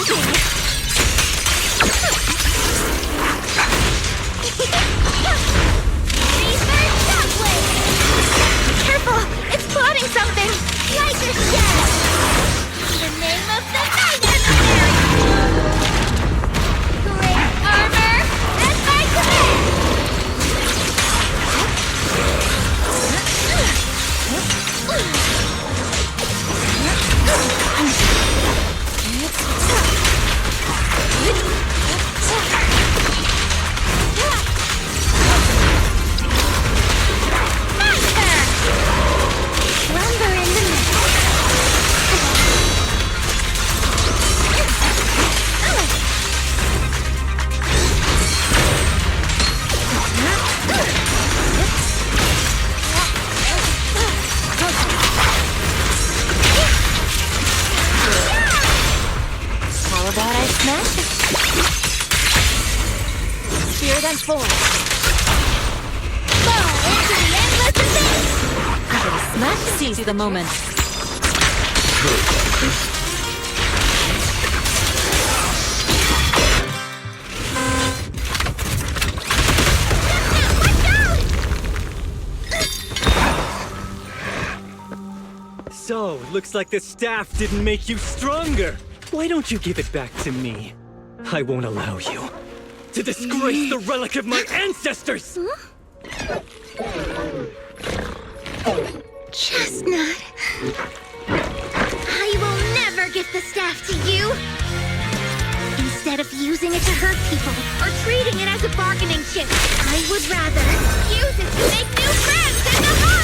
Careful! It's plotting something! Light your shed! In the name of the night emissary! Great armor! At my command! How about I smash it? Spirit and force. Fall into the endless abyss! I'm gonna smash it. Seize the moment. So, looks like the staff didn't make you stronger. Why don't you give it back to me? I won't allow you to disgrace the relic of my ancestors! Chestnut! I will never give the staff to you! Instead of using it to hurt people or treating it as a bargaining chip, I would rather use it to make new friends in the hollows!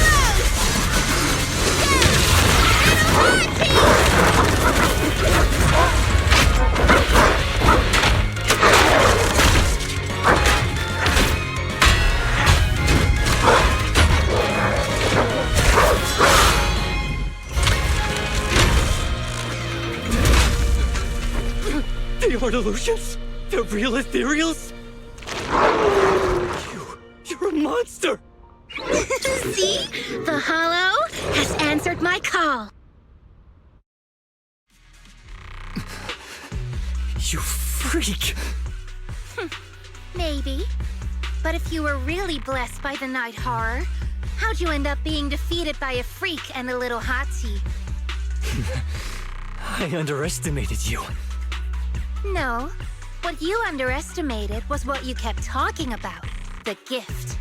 The Artolutions? The real Etherials? You're a monster! See? The hollow has answered my call. You freak! Maybe. But if you were really blessed by the night horror, how'd you end up being defeated by a freak and a little hot tea? I underestimated you. No. What you underestimated was what you kept talking about. The gift.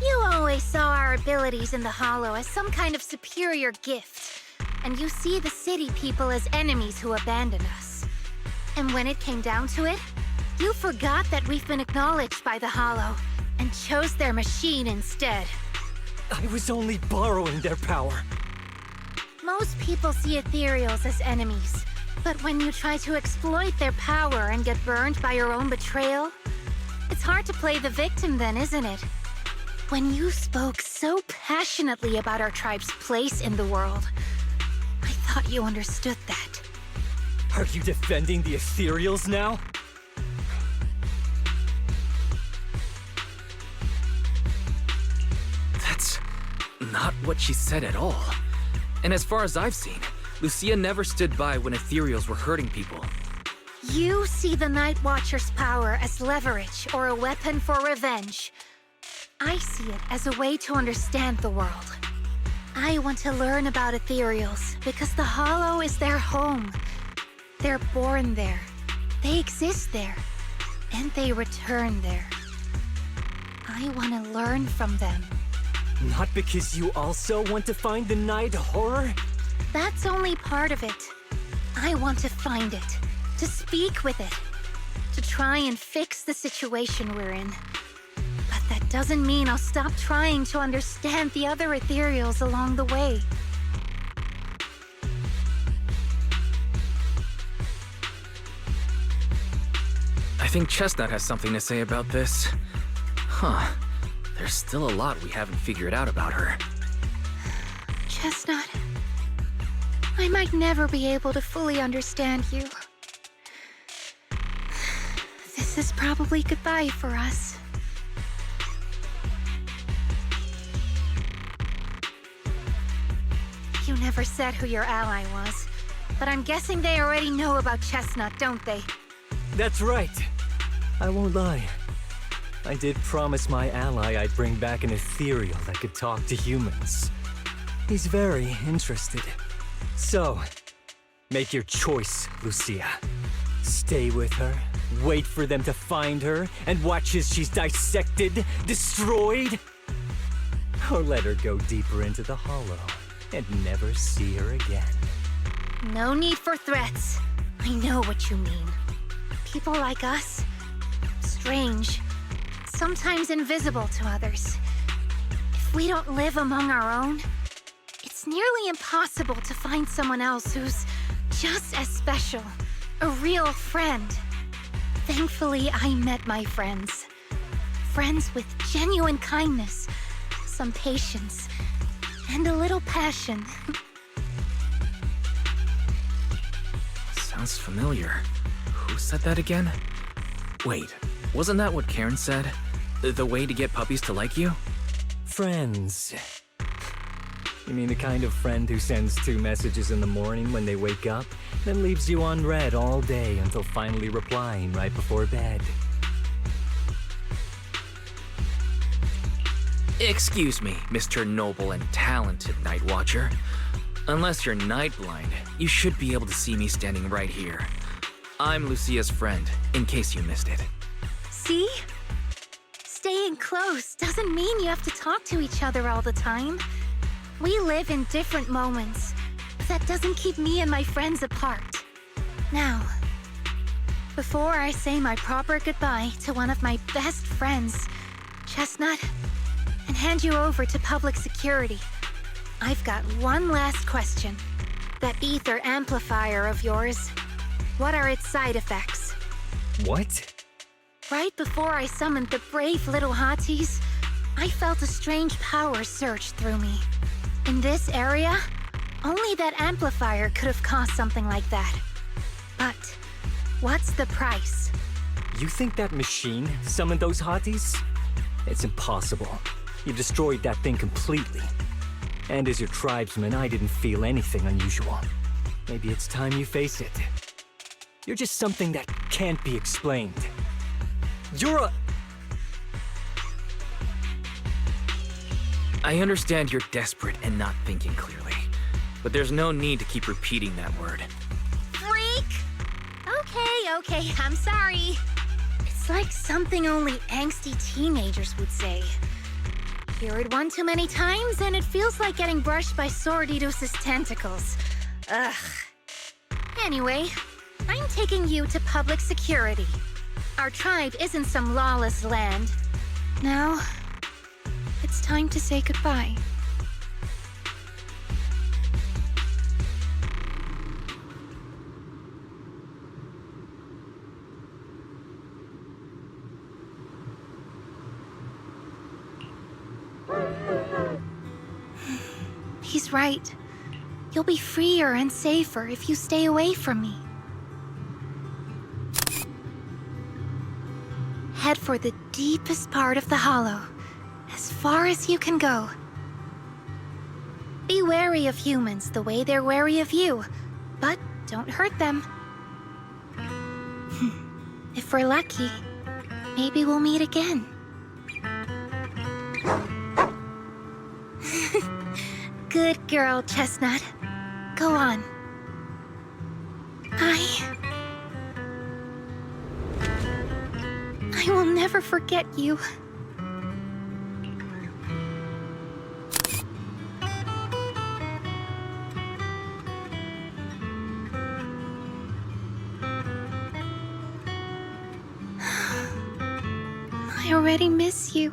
You always saw our abilities in the Hollow as some kind of superior gift. And you see the city people as enemies who abandon us. And when it came down to it, you forgot that we've been acknowledged by the Hollow and chose their machine instead. I was only borrowing their power. Most people see Etherials as enemies. But when you try to exploit their power and get burned by your own betrayal, it's hard to play the victim then, isn't it? When you spoke so passionately about our tribe's place in the world, I thought you understood that. Are you defending the Etherials now? That's not what she said at all. And as far as I've seen, Lucia never stood by when Etherials were hurting people. You see the Night Watcher's power as leverage or a weapon for revenge. I see it as a way to understand the world. I want to learn about Etherials because the Hollow is their home. They're born there. They exist there. And they return there. I want to learn from them. Not because you also want to find the Night Horror? That's only part of it. I want to find it, to speak with it, to try and fix the situation we're in. But that doesn't mean I'll stop trying to understand the other Etherials along the way. I think Chestnut has something to say about this. Huh. There's still a lot we haven't figured out about her. Chestnut, I might never be able to fully understand you. This is probably goodbye for us. You never said who your ally was, But I'm guessing they already know about Chestnut, don't they? That's right. I won't lie. I did promise my ally I'd bring back an ethereal that could talk to humans. He's very interested. So, make your choice, Lucia. Stay with her, wait for them to find her, and watch as she's dissected, destroyed? Or let her go deeper into the hollow and never see her again. No need for threats. I know what you mean. People like us, strange, sometimes invisible to others. If we don't live among our own, it's nearly impossible to find someone else who's just as special, a real friend. Thankfully, I met my friends. Friends with genuine kindness, some patience, and a little passion. Sounds familiar. Who said that again? Wait, wasn't that what Karen said? The way to get puppies to like you? Friends. You mean the kind of friend who sends 2 messages in the morning when they wake up, then leaves you unread all day until finally replying right before bed? Excuse me, Mr. Noble and Talented Night Watcher. Unless you're night blind, you should be able to see me standing right here. I'm Lucia's friend, in case you missed it. See? Staying close doesn't mean you have to talk to each other all the time. We live in different moments, but that doesn't keep me and my friends apart. Now, before I say my proper goodbye to one of my best friends, Chestnut, and hand you over to public security, I've got one last question. That ether amplifier of yours, what are its side effects? What? Right before I summoned the brave little hotties, I felt a strange power surge through me. In this area, only that amplifier could have caused something like that. But what's the price? You think that machine summoned those hotties? It's impossible. You destroyed that thing completely. And as your tribesman, I didn't feel anything unusual. Maybe it's time you face it. You're just something that can't be explained. You're a... I understand you're desperate and not thinking clearly, but there's no need to keep repeating that word. Freak! Okay, I'm sorry. It's like something only angsty teenagers would say. Hear it one too many times, and it feels like getting brushed by Sordidus's tentacles. Ugh. Anyway, I'm taking you to public security. Our tribe isn't some lawless land. Now, it's time to say goodbye. He's right. You'll be freer and safer if you stay away from me. Head for the deepest part of the hollow, as far as you can go. Be wary of humans the way they're wary of you, but don't hurt them. If we're lucky, maybe we'll meet again. Good girl, Chestnut. Go on. I will never forget you. I already miss you.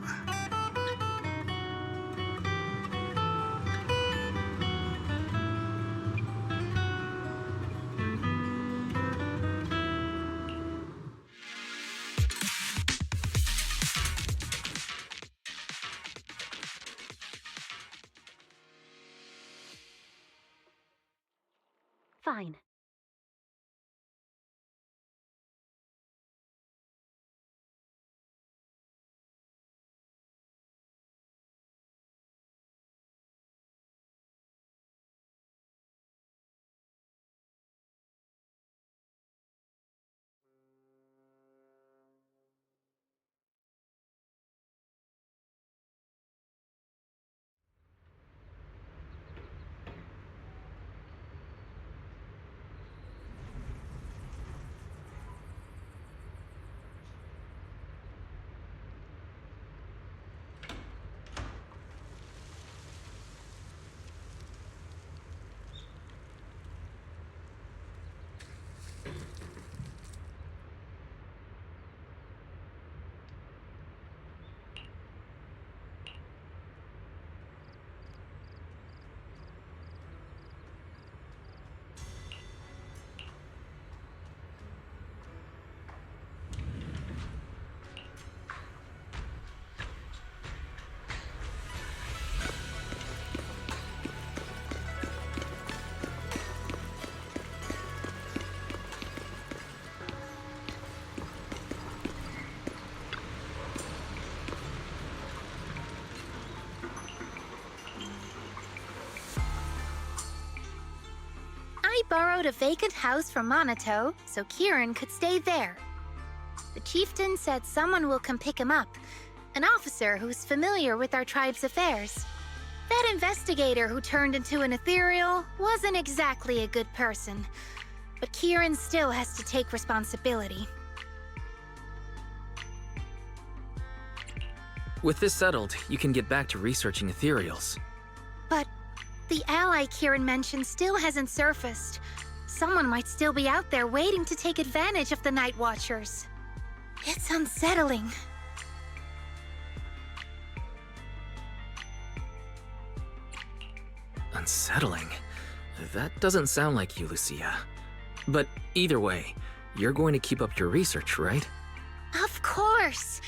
Fine. borrowed a vacant house from Monato so Kieran could stay there. The chieftain said someone will come pick him up, an officer who's familiar with our tribe's affairs. That investigator who turned into an ethereal wasn't exactly a good person, but Kieran still has to take responsibility. With this settled, you can get back to researching ethereals. But the ally Kieran mentioned still hasn't surfaced. Someone might still be out there waiting to take advantage of the Night Watchers. It's unsettling. Unsettling? That doesn't sound like you, Lucia. But either way, you're going to keep up your research, right? Of course!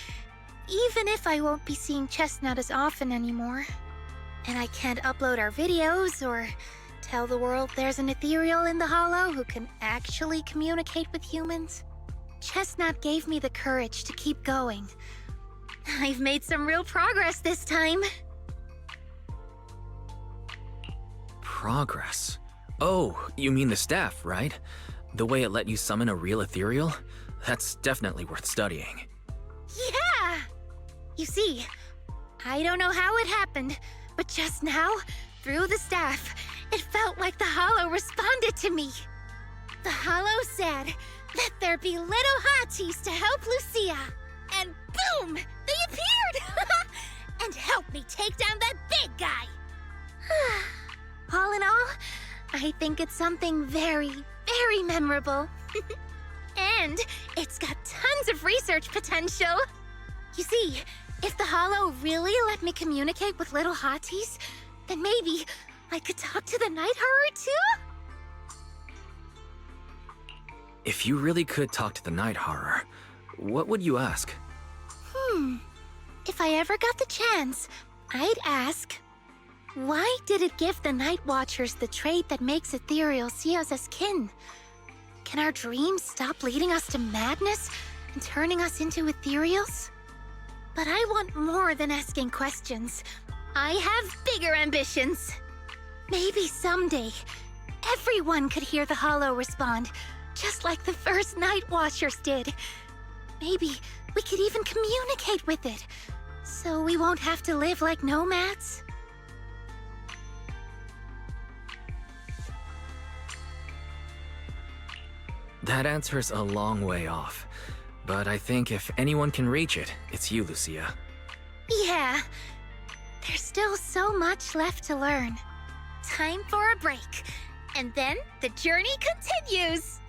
Even if I won't be seeing Chestnut as often anymore. And I can't upload our videos or tell the world there's an ethereal in the Hollow who can actually communicate with humans. Chestnut gave me the courage to keep going. I've made some real progress this time. Progress? Oh, you mean the staff, right? The way it let you summon a real ethereal? That's definitely worth studying. Yeah! You see, I don't know how it happened, but just now, through the staff, it felt like the Hollow responded to me. The Hollow said, "Let there be little hotties to help Lucia." And boom! They appeared! And helped me take down that big guy! All in all, I think it's something very, very memorable. And it's got tons of research potential. You see, if the Hollow really let me communicate with little hotties, then maybe I could talk to the Night Horror too? If you really could talk to the Night Horror, what would you ask? If I ever got the chance, I'd ask, why did it give the Night Watchers the trait that makes ethereal see us as kin? Can our dreams stop leading us to madness and turning us into ethereals? But I want more than asking questions. I have bigger ambitions. Maybe someday, everyone could hear the Hollow respond, just like the first Night Watchers did. Maybe we could even communicate with it, so we won't have to live like nomads. That answer's a long way off. But I think if anyone can reach it, it's you, Lucia. Yeah, there's still so much left to learn. Time for a break, and then the journey continues!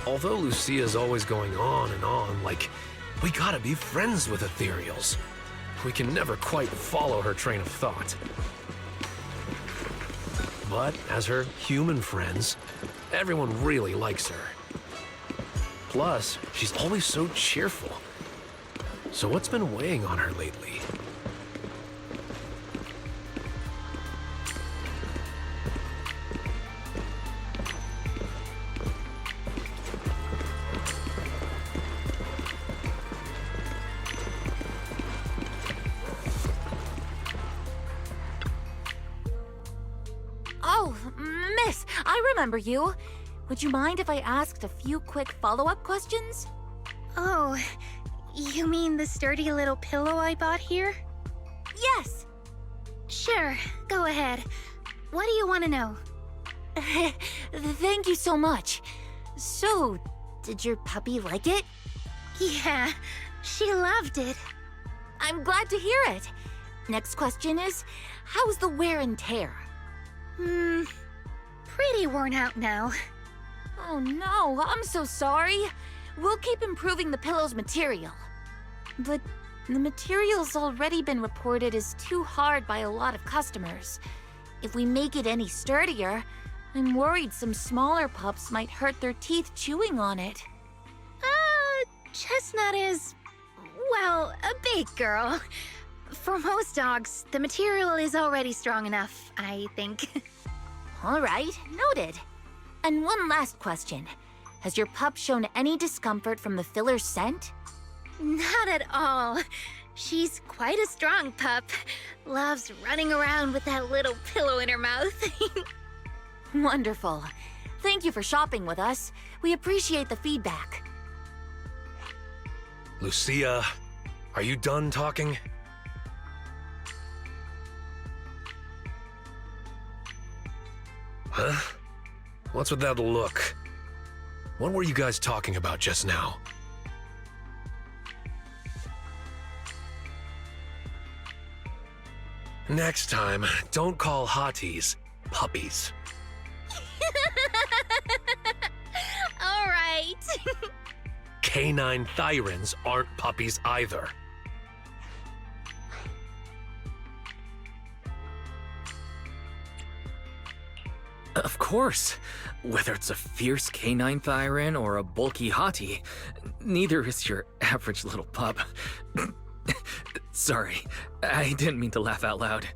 Although Lucia's always going on and on, like, we gotta be friends with ethereals. We can never quite follow her train of thought. But as her human friends, everyone really likes her. Plus, she's always so cheerful. So what's been weighing on her lately? Oh, miss, I remember you. Would you mind if I asked a few quick follow-up questions? Oh, You mean the sturdy little pillow I bought here? Yes. Sure, go ahead. What do you want to know? Thank you so much. So, did your puppy like it? Yeah, she loved it. I'm glad to hear it. Next question is, how's the wear and tear? Pretty worn out now. Oh no, I'm so sorry. We'll keep improving the pillow's material. But the material's already been reported as too hard by a lot of customers. If we make it any sturdier, I'm worried some smaller pups might hurt their teeth chewing on it. Chestnut is, well, a big girl. For most dogs, the material is already strong enough, I think. All right, noted. And one last question. Has your pup shown any discomfort from the filler's scent? Not at all. She's quite a strong pup. Loves running around with that little pillow in her mouth. Wonderful. Thank you for shopping with us. We appreciate the feedback. Lucia, are you done talking? Huh? What's with that look? What were you guys talking about just now? Next time, don't call hotties puppies. All right. Canine thyrans aren't puppies either. Of course. Whether it's a fierce canine thyran or a bulky hottie, neither is your average little pup. Sorry, I didn't mean to laugh out loud.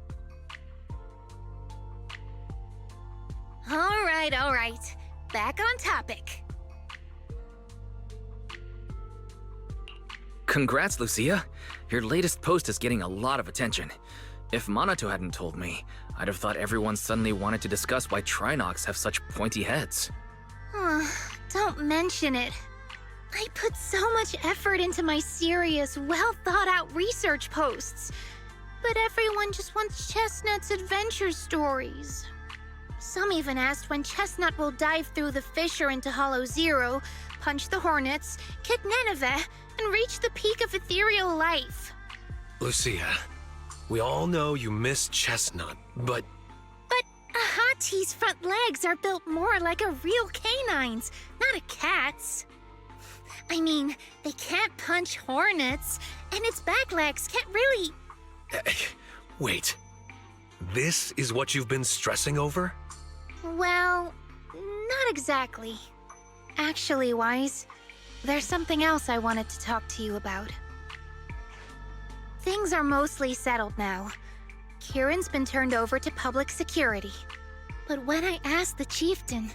All right. Back on topic. Congrats, Lucia. Your latest post is getting a lot of attention. If Monato hadn't told me, I'd have thought everyone suddenly wanted to discuss why Trinox have such pointy heads. Don't mention it. I put so much effort into my serious, well-thought-out research posts. But everyone just wants Chestnut's adventure stories. Some even asked when Chestnut will dive through the fissure into Hollow Zero, punch the Hornets, kick Nineveh, and reach the peak of ethereal life. Lucia, we all know you miss Chestnut, but... But a hottie's front legs are built more like a real canine's, not a cat's. I mean, they can't punch hornets, and its back legs can't really... Wait. This is what you've been stressing over? Well, not exactly. Actually, Wise, there's something else I wanted to talk to you about. Things are mostly settled now. Kieran's been turned over to public security. But when I asked the chieftain,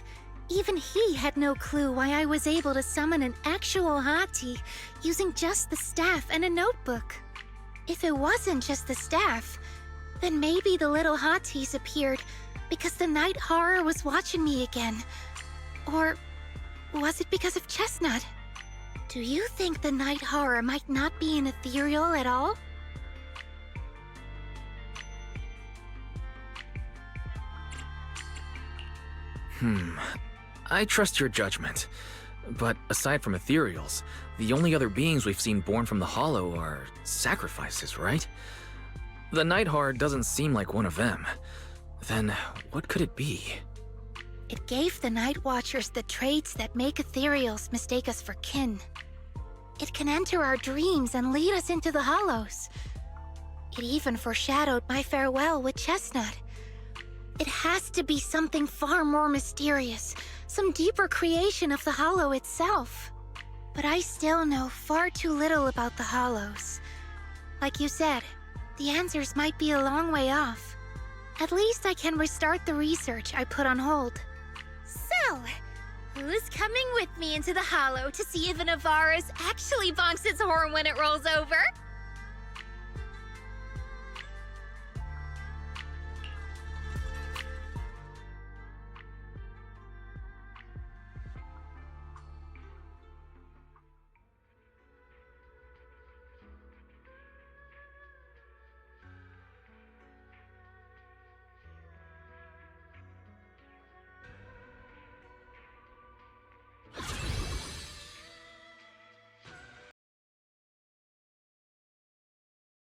even he had no clue why I was able to summon an actual hottie using just the staff and a notebook. If it wasn't just the staff, then maybe the little hotties appeared because the night horror was watching me again. Or was it because of Chestnut? Do you think the night horror might not be an ethereal at all? I trust your judgment. But aside from ethereals, the only other beings we've seen born from the Hollow are sacrifices, right? The Night Horror doesn't seem like one of them. Then what could it be? It gave the Night Watchers the traits that make ethereals mistake us for kin. It can enter our dreams and lead us into the Hollows. It even foreshadowed my farewell with Chestnut. It has to be something far more mysterious, some deeper creation of the Hollow itself. But I still know far too little about the Hollows. Like you said, the answers might be a long way off. At least I can restart the research I put on hold. So, who's coming with me into the Hollow to see if an Avaris actually bonks its horn when it rolls over?